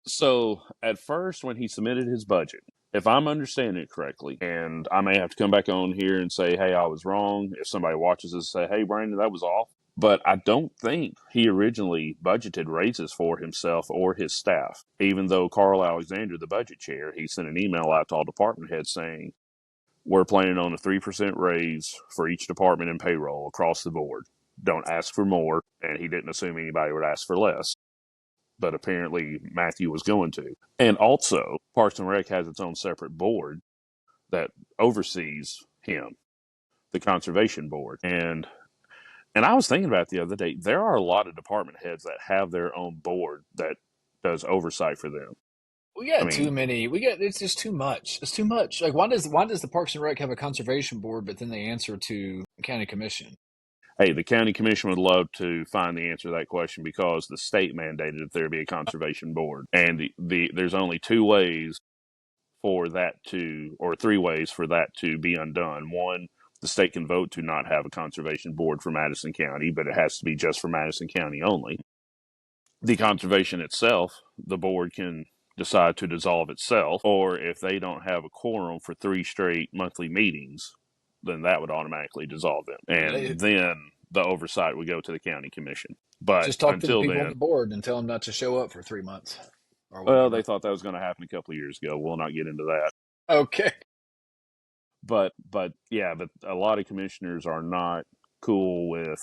so at first when he submitted his budget, if I'm understanding it correctly, and I may have to come back on here and say, hey, I was wrong. If somebody watches this, say, hey, Brandon, that was off. But I don't think he originally budgeted raises for himself or his staff. Even though Carl Alexander, the budget chair, he sent an email out to all department heads saying, we're planning on a 3% raise for each department in payroll across the board. Don't ask for more. And he didn't assume anybody would ask for less. But apparently Matthew was going to. And also, Parks and Rec has its own separate board that oversees him, the conservation board. And I was thinking about it the other day. There are a lot of department heads that have their own board that does oversight for them. we I got too mean, many. We got it's just too much. It's too much. Like, why does the Parks and Rec have a conservation board, but then they answer to county commission? hey, the county commission would love to find the answer to that question because the state mandated that there be a conservation board, and there's only two ways for that to, or three ways for that to be undone. One, the state can vote to not have a conservation board for Madison County, but it has to be just for Madison County only. The conservation itself, the board can decide to dissolve itself, or if they don't have a quorum for 3 straight monthly meetings, then that would automatically dissolve them. Yeah, they And then the oversight would go to the county commission. But just talk to the until people on then, the board and tell them not to show up for 3 months or well, they whatever. thought that was going to happen a couple of years ago. We'll not get into that. Okay. But yeah, but a lot of commissioners are not cool with,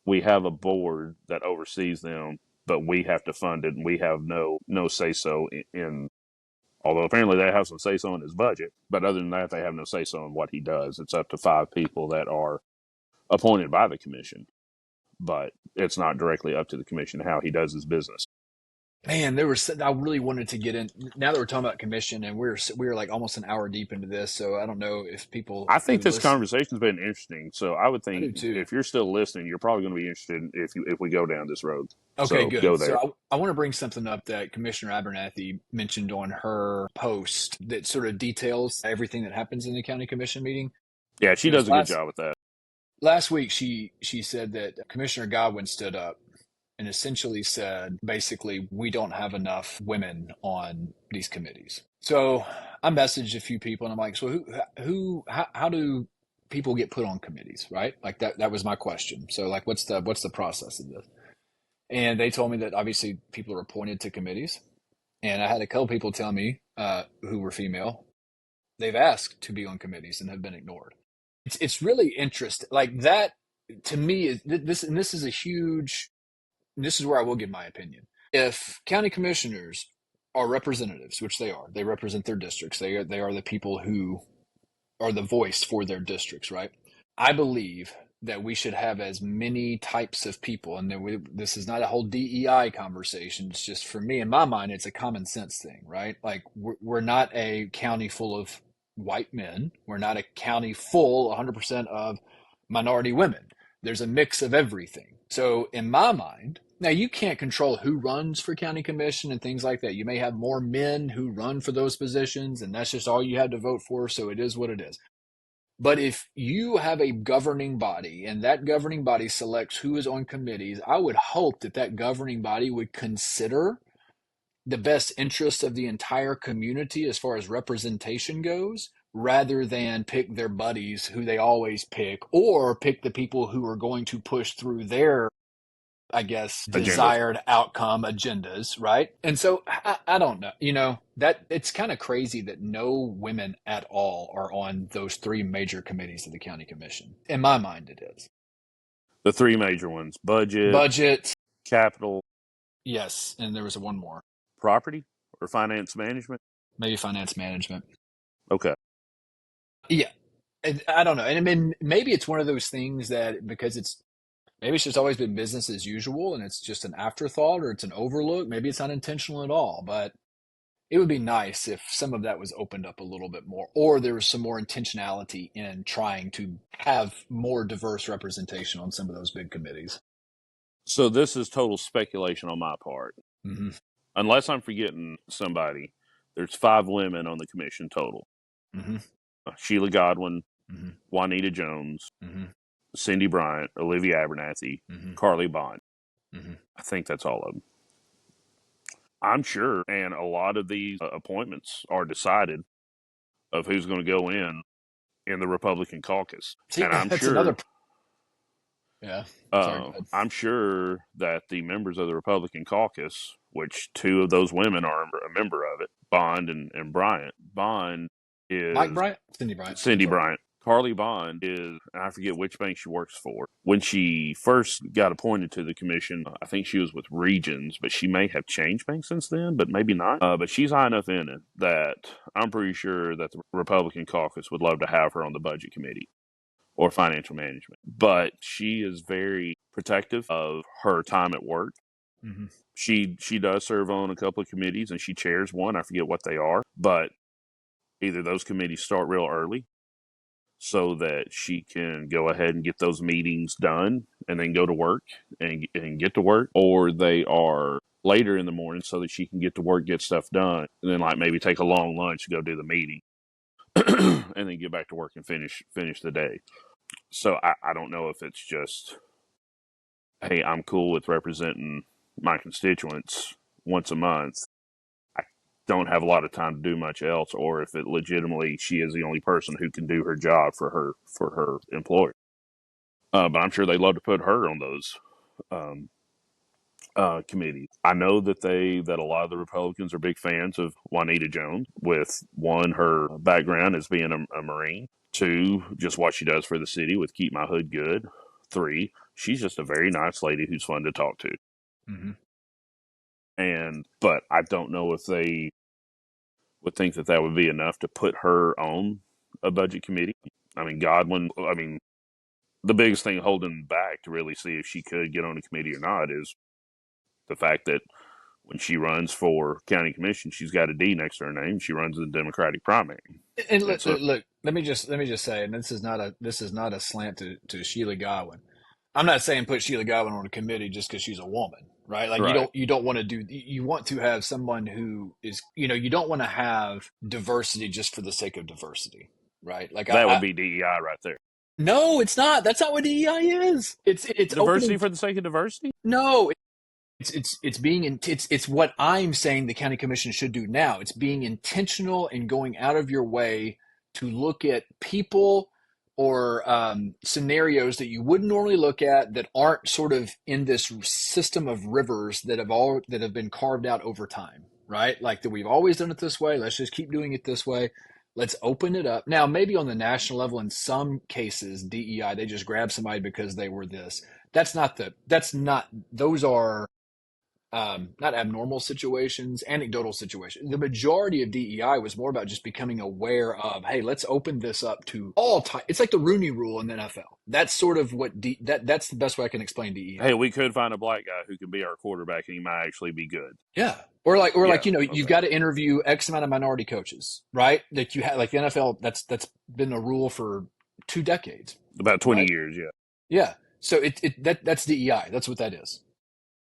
we have a board that oversees them, but we have to fund it and we have no say so in, although apparently they have some say so in his budget, but other than that they have no say so in what he does. It's up to 5 people that are appointed by the commission, but it's not directly up to the commission how he does his business. Man, I really wanted to get in. Now that we're talking about commission, and we're like almost an hour deep into this, so I don't know if people I think have this listened. conversation's been interesting, so I would I think do too. if you're still listening, you're probably going to be interested if we go down this road. Okay, So go good. there. So I want to bring something up that Commissioner Abernathy mentioned on her post that sort of details everything that happens in the county commission meeting. Yeah, she It was does a good job with that. last week. She said that Commissioner Godwin stood up and essentially said, basically, we don't have enough women on these committees. So I messaged a few people and I'm like, so how do people get put on committees, right? Like that was my question. So like, what's the process of this? And they told me that obviously people are appointed to committees. And I had a couple people tell me who were female, they've asked to be on committees and have been ignored. It's really interesting. Like that to me is this, and this is a huge. This is where I will give my opinion. If county commissioners are representatives, which they represent their districts. They are the people who are the voice for their districts, right? I believe that we should have as many types of people, and this is not a whole DEI conversation. It's just for me, in my mind, it's a common sense thing, right? Like we're not a county full of white men. We're not a county full 100% of minority women. There's a mix of everything. So in my mind, now you can't control who runs for county commission and things like that. You may have more men who run for those positions, and that's just all you had to vote for. So it is what it is. But if you have a governing body and that governing body selects who is on committees, I would hope that that governing body would consider the best interest of the entire community as far as representation goes, rather than pick their buddies who they always pick, or pick the people who are going to push through their, I guess, Agendas. desired outcome agendas, right? And so I don't know, that it's kind of crazy that no women at all are on those three major committees of the county commission. In my mind, it is The three major ones: budget, budget. capital, Yes, and there was one more, property, or finance management. maybe finance management. Okay. Yeah, and I don't know, and I mean, maybe it's one of those things that because maybe it's just always been business as usual, and it's just an afterthought or it's an overlook. Maybe it's not intentional at all, but it would be nice if some of that was opened up a little bit more, or there was some more intentionality in trying to have more diverse representation on some of those big committees. So this is total speculation on my part. Mm-hmm. Unless I'm forgetting somebody, there's 5 women on the commission total. Mm-hmm. Sheila Godwin, Mm-hmm. Juanita Jones, Mm-hmm. Cindy Bryant, Olivia Abernathy, Mm-hmm. Carly Bond. Mm-hmm. I think that's all of them. I'm sure, and a lot of these appointments are decided of who's going to go in the Republican caucus. See, And that's another. Yeah. Sorry. Go ahead. I'm sure that the members of the Republican caucus, which 2 of those women are a member of it, Bond and Bryant. Bond Mike is Bryant, Cindy Bryant. I'm Cindy sorry. Bryant. Carly Bond is, I forget which bank she works for. When she first got appointed to the commission, I think she was with Regions, but she may have changed banks since then, but maybe not. But she's high enough in it that I'm pretty sure that the Republican caucus would love to have her on the budget committee or financial management. But she is very protective of her time at work. Mm-hmm. She does serve on a couple of committees, and she chairs one. I forget what they are, but either those committees start real early so that she can go ahead and get those meetings done and then go to work and get to work, or they are later in the morning so that she can get to work, get stuff done, and then like maybe take a long lunch, go do the meeting, and then get back to work and finish the day. So I don't know if it's just, hey, I'm cool with representing my constituents once a month. I don't have a lot of time to do much else, or if it legitimately she is the only person who can do her job for her employer. But I'm sure they'd love to put her on those um, committees. I know that a lot of the Republicans are big fans of Juanita Jones. With one, her background as being a Marine. 2, just what she does for the city with Keep My Hood Good. 3, she's just a very nice lady who's fun to talk to. Mm-hmm. But I don't know if they would think that would be enough to put her on a budget committee. I mean, Godwin. I mean, the biggest thing holding back to really see if she could get on a committee or not is the fact that when she runs for county commission, she's got a D next to her name. She runs the Democratic primary. And And look, so, let me just say, and this is not a slant to Sheila Godwin. I'm not saying put Sheila Godwin on a committee just because she's a woman, right? Like right, you don't want to do, you want to have someone who is, you don't want to have diversity just for the sake of diversity, right? Like that would be DEI right there. no, it's not. That's not what DEI is. It's Diversity opening. for the sake of diversity? No, it's being it's what I'm saying the county commission should do now. It's being intentional and going out of your way to look at people or scenarios that you wouldn't normally look at that aren't sort of in this system of rivers that have been carved out over time, right? Like that we've always done it this way. Let's just keep doing it this way. Let's open it up. Now, maybe on the national level, in some cases, DEI, they just grab somebody because they were this. Those are not abnormal situations, anecdotal situations. The majority of DEI was more about just becoming aware of, hey, let's open this up to all time. It's like the Rooney Rule in the NFL. That's sort of what that's the best way I can explain DEI. Hey, we could find a black guy who can be our quarterback and he might actually be good. Yeah. Or Yeah. like, you've Okay. got to interview X amount of minority coaches, right? That you have like the NFL, that's been a rule for 2 decades, About 20 right? years, yeah. Yeah. So that's DEI. That's what that is.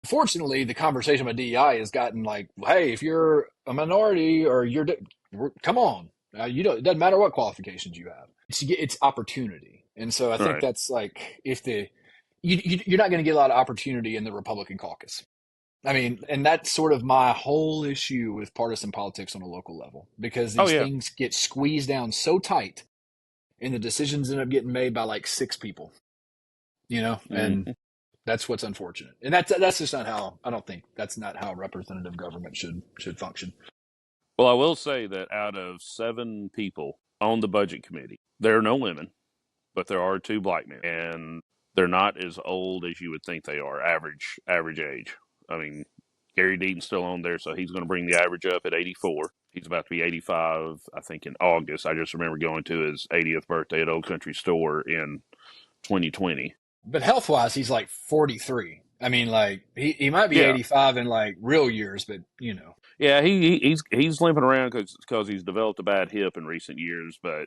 Fortunately, the conversation about DEI has gotten like, hey, if you're a minority or come on, you don't. It doesn't matter what qualifications you have. It's opportunity, and so I All think right. that's like if you're not going to get a lot of opportunity in the Republican caucus. I mean, and that's sort of my whole issue with partisan politics on a local level because Oh, these yeah. things get squeezed down so tight, and the decisions end up getting made by like 6 people. And Mm-hmm. that's what's unfortunate, and that's just not how I don't think that's not how representative government should function. Well, I will say that out of 7 people on the budget committee, there are no women, but there are 2 black men, and they're not as old as you would think they are. Average age. I mean, Gary Deaton's still on there, so he's going to bring the average up at 84. He's about to be 85, I think, in August. I just remember going to his 80th birthday at Old Country Store in 2020. But health wise, he's like 43. I mean, like he might be Yeah, 85 in like real years, but. Yeah, he's limping around because he's developed a bad hip in recent years. But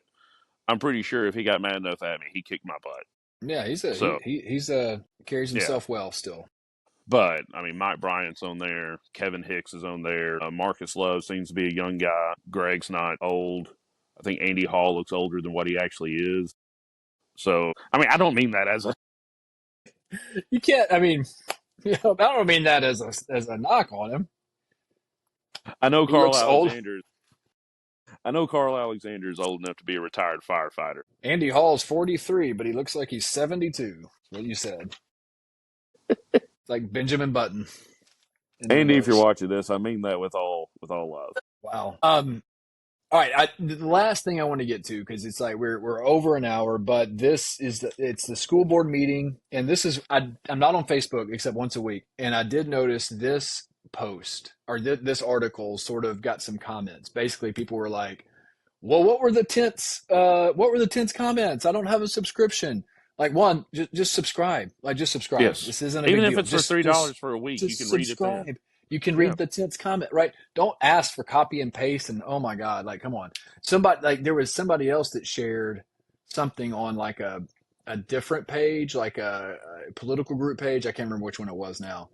I'm pretty sure if he got mad enough at me, he kicked my butt. Yeah, So he's carries yeah, himself well still. but I mean, Mike Bryant's on there, Kevin Hicks is on there, Marcus Love seems to be a young guy. Greg's not old. I think Andy Hall looks older than what he actually is. So I mean, I don't mean that as a. You can't. I mean, I don't mean that as a knock on him. I know He Carl looks old. Alexander. I know Carl Alexander is old enough to be a retired firefighter. Andy Hall's 43, but he looks like he's 72. What you said. It's like Benjamin Button in Andy, if you're reverse. watching this, I mean that with all love. Wow. All right. The last thing I want to get to, because it's like we're over an hour, but it's the school board meeting, and this is I'm not on Facebook except once a week, and I did notice this post or this article sort of got some comments. Basically, people were like, "Well, what were the tense? What were the tense comments? I don't have a subscription." Like one, just subscribe. Like just subscribe. Yes, This isn't a even big if deal. it's for $3 for a week, you Just can read it then. subscribe. You can Yeah. read the tenth comment, right? Don't ask for copy and paste. And oh my God, like, come on. Somebody, like, there was somebody else that shared something on like a different page, like a political group page. I can't remember which one it was now,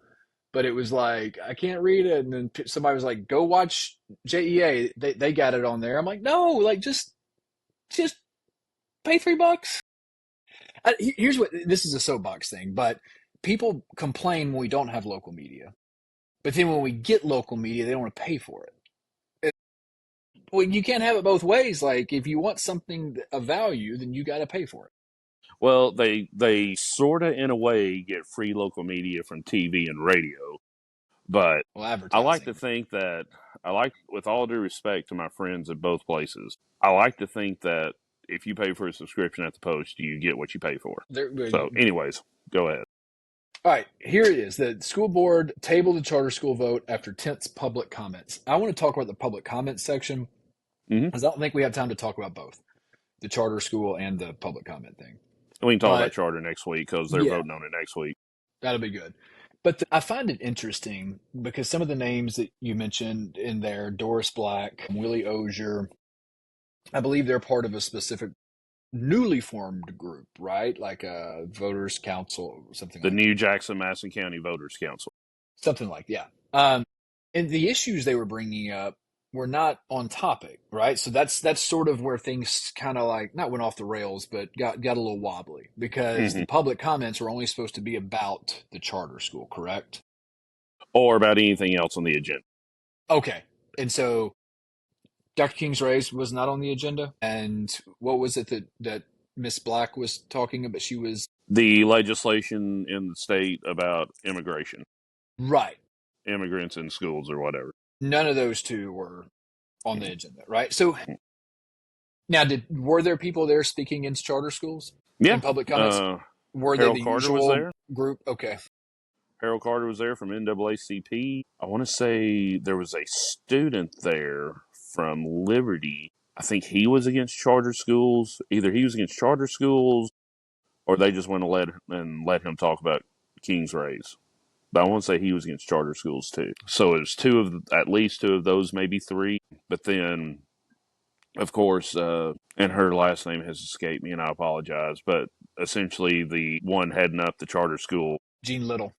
but it was like, I can't read it. And then somebody was like, go watch JEA. They got it on there. I'm like, no, like, just pay $3. Here's what this is a soapbox thing, but people complain when we don't have local media. But then when we get local media, they don't want to pay for it. Well, you can't have it both ways. Like if you want something of value, then you got to pay for it. Well, they sort of in a way get free local media from TV and radio, but Well, I like to advertising. think that with all due respect to my friends at both places, I like to think that if you pay for a subscription at the Post, you get what you pay for. So, anyways, go ahead. All right, here it is. The school board tabled the charter school vote after tense public comments. I want to talk about the public comments section Hmm. because I don't think we have time to talk about both the charter school and the public comment thing. We can talk about But charter next week because they're yeah, voting on it next week. that'll be good. But I find it interesting because some of the names that you mentioned in there, Doris Black, Willie Ozier, I believe they're part of a specific newly formed group, right? Like a voters council or something The like that. new Jackson Madison County Voters Council. Something like yeah. And the issues they were bringing up were not on topic, right? So that's sort of where things kind of like not went off the rails, but got a little wobbly because Hmm. the public comments were only supposed to be about the charter school, correct? Or about anything else on the agenda. Okay. And so Dr. King's race was not on the agenda. And what was it that Miss Black was talking about? She was The legislation in the state about immigration, right. immigrants in schools or whatever. None of those two were on the agenda, right? So now, were there people there speaking in charter schools in Yeah. public comments? Uh, Were they Harold the Carter was usual there. group? Okay, Harold Carter was there from NAACP. I want to say there was a student there from Liberty. I think he was against charter schools. Either he was against charter schools or they just went to let him talk about King's Rays. But I want to say he was against charter schools too. So it was at least two of those, maybe three. But then, of course, and her last name has escaped me, and I apologize. But essentially, the one heading up the charter school, Gene Little.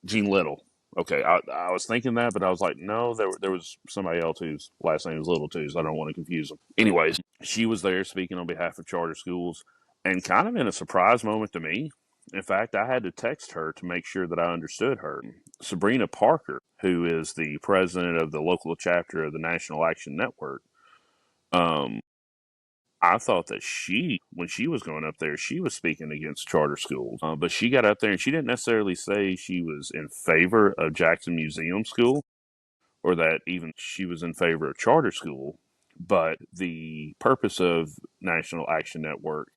Gene Little. Okay, I was thinking that, but I was like, no, there was somebody else whose last name was Little too, so I don't want to confuse them. Anyways, she was there speaking on behalf of charter schools, and kind of in a surprise moment to me. In fact, I had to text her to make sure that I understood her. Sabrina Parker, who is the president of the local chapter of the National Action Network, um, I thought that when she was going up there, she was speaking against charter schools. But she got up there and she didn't necessarily say she was in favor of Jackson Museum School or that even she was in favor of charter school. But the purpose of National Action Network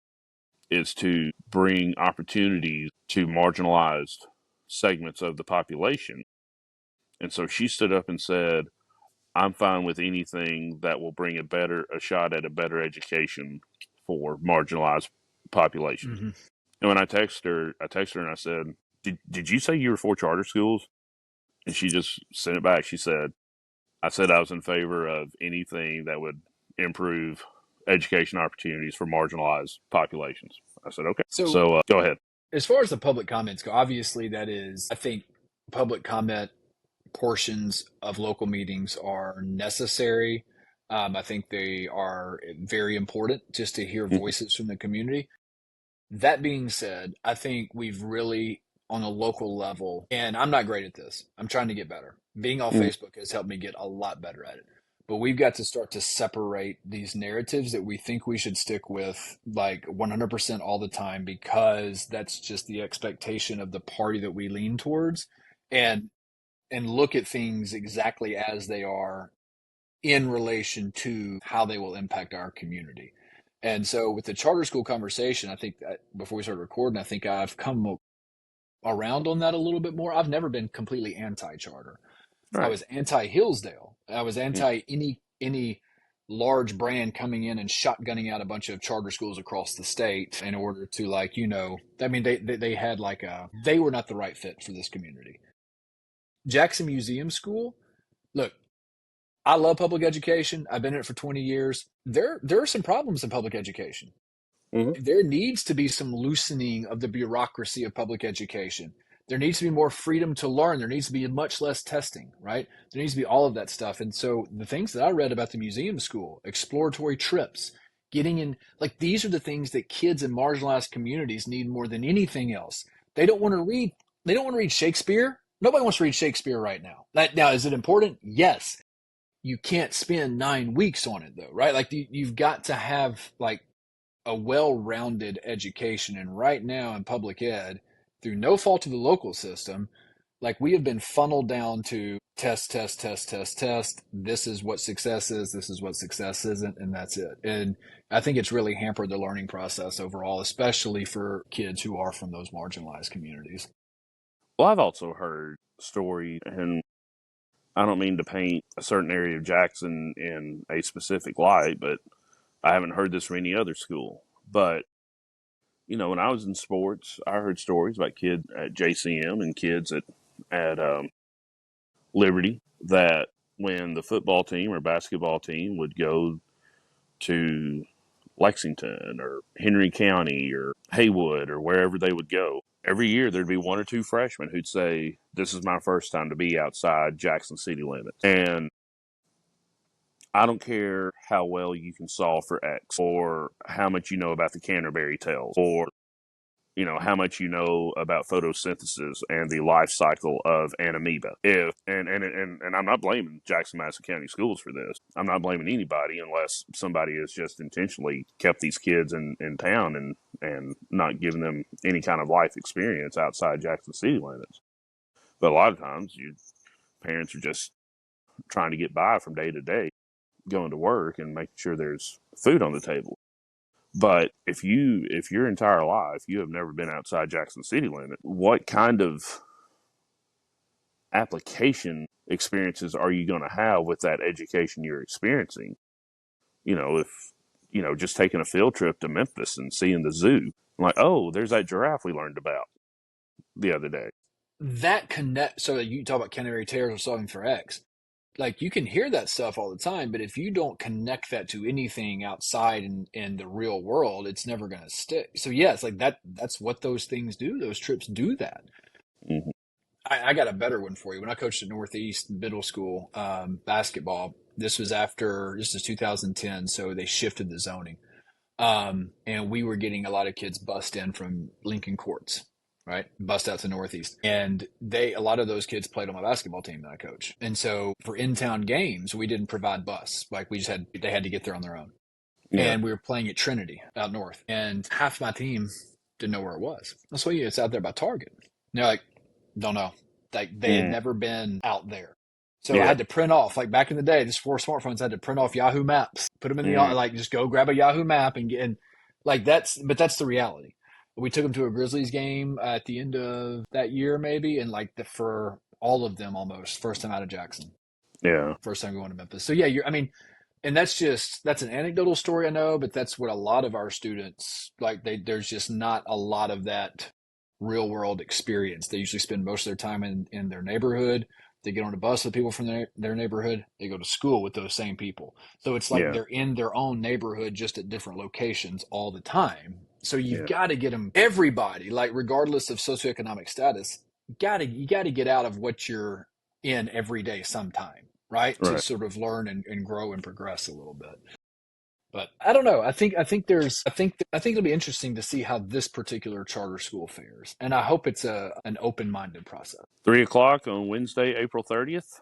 is to bring opportunities to marginalized segments of the population. And so she stood up and said, I'm fine with anything that will bring a shot at a better education for marginalized populations. Hmm. And when I texted her and I said, did you say you were for charter schools? And she just sent it back. She said, I said I was in favor of anything that would improve education opportunities for marginalized populations. I said, okay. So So go ahead. as far as the public comments go, obviously that is, I think public comment portions of local meetings are necessary. I think they are very important just to hear Mhm, voices from the community. That being said, I think we've really, on a local level, and I'm not great at this, I'm trying to get better. Being off mhm, Facebook has helped me get a lot better at it. But we've got to start to separate these narratives that we think we should stick with like 100% all the time because that's just the expectation of the party that we lean towards, and look at things exactly as they are in relation to how they will impact our community. And so with the charter school conversation, I think that before we started recording, I think I've come around on that a little bit more. I've never been completely anti-charter. I right. was anti-Hillsdale. I was Mm, anti any large brand coming in and shotgunning out a bunch of charter schools across the state in order to, like, I mean, they had like they were not the right fit for this community. Jackson Museum School, look, I love public education. I've been in it for 20 years. There are some problems in public education. mhm. There needs to be some loosening of the bureaucracy of public education. There needs to be more freedom to learn. There needs to be much less testing, right? There needs to be all of that stuff. And so the things that I read about the museum school, exploratory trips, getting in, like, these are the things that kids in marginalized communities need more than anything else. They don't want to read, they don't want to read Shakespeare. Nobody wants to read Shakespeare right now. Now, is it important? Yes. You can't spend 9 weeks on it though, right? Like you've got to have like a well-rounded education. And right now in public ed, through no fault of the local system, like we have been funneled down to test, test, test, test, test. This is what success is. This is what success isn't, and that's it. And I think it's really hampered the learning process overall, especially for kids who are from those marginalized communities. Well, I've also heard stories, and I don't mean to paint a certain area of Jackson in a specific light, but I haven't heard this from any other school. But when I was in sports, I heard stories about kids at JCM and kids at Liberty that when the football team or basketball team would go to Lexington or Henry County or Haywood or wherever they would go, every year there'd be one or two freshmen who'd say, "This is my first time to be outside Jackson city limits." And I don't care how well you can solve for X or how much you know about the Canterbury Tales or how much you know about photosynthesis and the life cycle of an amoeba. If and I'm not blaming Jackson Madison County Schools for this. I'm not blaming anybody unless somebody has just intentionally kept these kids in town and not giving them any kind of life experience outside Jackson city limits. But a lot of times parents are just trying to get by from day to day, going to work and making sure there's food on the table. But if your entire life you have never been outside Jackson city limit, what kind of application experiences are you going to have with that education you're experiencing? If just taking a field trip to Memphis and seeing the zoo, like, oh, there's that giraffe we learned about the other day. That connect, so you talk about Canterbury Tales or solving for X, like you can hear that stuff all the time, but if you don't connect that to anything outside in the real world, it's never going to stick. So yeah, it's like that's what those things do. Those trips do that. Mm-hmm. I got a better one for you. When I coached at Northeast Middle School basketball, this is 2010, so they shifted the zoning. And we were getting a lot of kids bussed in from Lincoln Courts, right? Bust out to Northeast. And a lot of those kids played on my basketball team that I coach. And so for in-town games, we didn't provide bus. Like they had to get there on their own. Yeah, And we were playing at Trinity out north. And half my team didn't know where it was. That's why it's out there by Target. And they're like, don't know. Like they had mm, never been out there. So I yeah, had to print off, like back in the day, just before smartphones, I had to print off Yahoo Maps, put them in mm, like just go grab a Yahoo map and get, and like but that's the reality. We took them to a Grizzlies game at the end of that year, maybe, and like for all of them almost first time out of Jackson, yeah. first time going to Memphis. So yeah, I mean, and that's an anecdotal story, I know, but that's what a lot of our students like. There's just not a lot of that real world experience. They usually spend most of their time in their neighborhood. They get on a bus with people from their neighborhood. They go to school with those same people. So it's like Yeah. they're in their own neighborhood, just at different locations all the time. So you've Yeah. got to get them, everybody, like regardless of socioeconomic status, you got to get out of what you're in every day sometime, right? To Right. sort of learn and grow and progress a little bit. But I don't know. I think it'll be interesting to see how this particular charter school fares, and I hope it's an open minded process. 3 o'clock on Wednesday, April 30th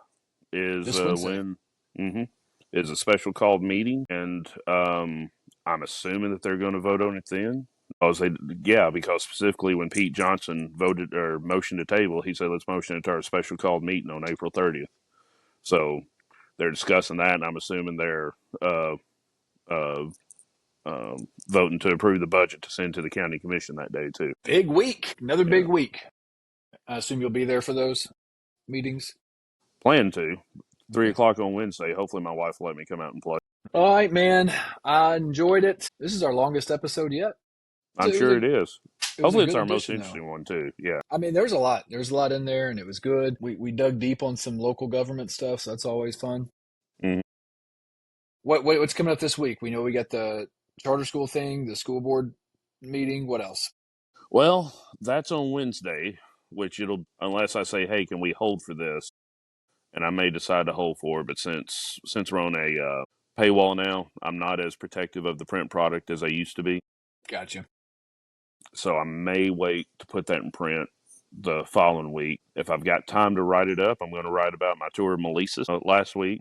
is This Wednesday, when hmm is a special called meeting, and I'm assuming that they're going to vote on it then. Because specifically when Pete Johnson voted or motioned to table, he said, let's motion it to our special called meeting on April 30th. So they're discussing that, and I'm assuming they're uh, uh, voting to approve the budget to send to the county commission that day, too. big week, another Yeah. big week. I assume you'll be there for those meetings. Plan to. 3 Okay. o'clock on Wednesday. Hopefully my wife will let me come out and play. All right, man. I enjoyed it. This is our longest episode yet. I'm sure it is. It was a Hopefully it's good our most addition, though. interesting one, too. Yeah. I mean, there's a lot. There's a lot in there, and it was good. We dug deep on some local government stuff, so that's always fun. Mhm. What's coming up this week? We know we got the charter school thing, the school board meeting. What else? Well, that's on Wednesday, which unless I say, hey, can we hold for this? And I may decide to hold for it, but since we're on a paywall now, I'm not as protective of the print product as I used to be. Gotcha. So I may wait to put that in print the following week. If I've got time to write it up, I'm going to write about my tour of Melissa last week.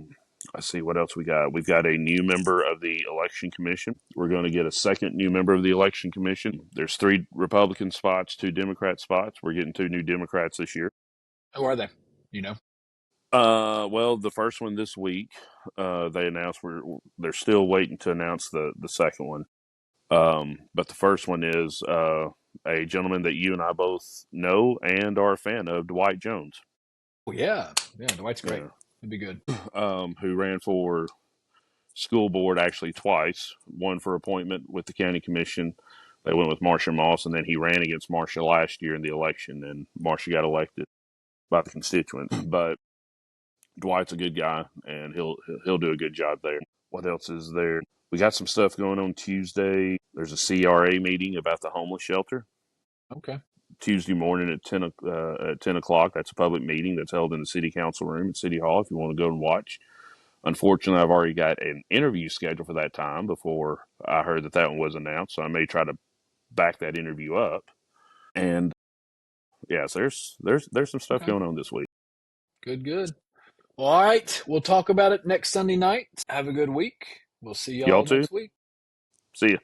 Let's see what else we got. We've got a new member of the election commission. We're going to get a second new member of the election commission. There's 3 Republican spots, 2 Democrat spots. We're getting 2 new Democrats this year. Who are they? You know? Well, the first one this week, they announced they're still waiting to announce the second one. But the first one is a gentleman that you and I both know and are a fan of, Dwight Jones. Oh, yeah. Yeah, Dwight's great. Yeah. It'd be good. Who ran for school board actually twice, one for appointment with the county commission. They went with Marsha Moss, and then he ran against Marsha last year in the election, and Marsha got elected by the constituents. But Dwight's a good guy, and he'll do a good job there. What else is there? We got some stuff going on Tuesday. There's a CRA meeting about the homeless shelter. Okay. Tuesday morning at 10 o'clock. That's a public meeting that's held in the city council room at City Hall if you want to go and watch. Unfortunately, I've already got an interview scheduled for that time before I heard that one was announced, so I may try to back that interview up. And yes, there's some stuff Okay. going on this week. Good. All right. We'll talk about it next Sunday night. Have a good week. We'll see Y'all y'all too. next week. See ya.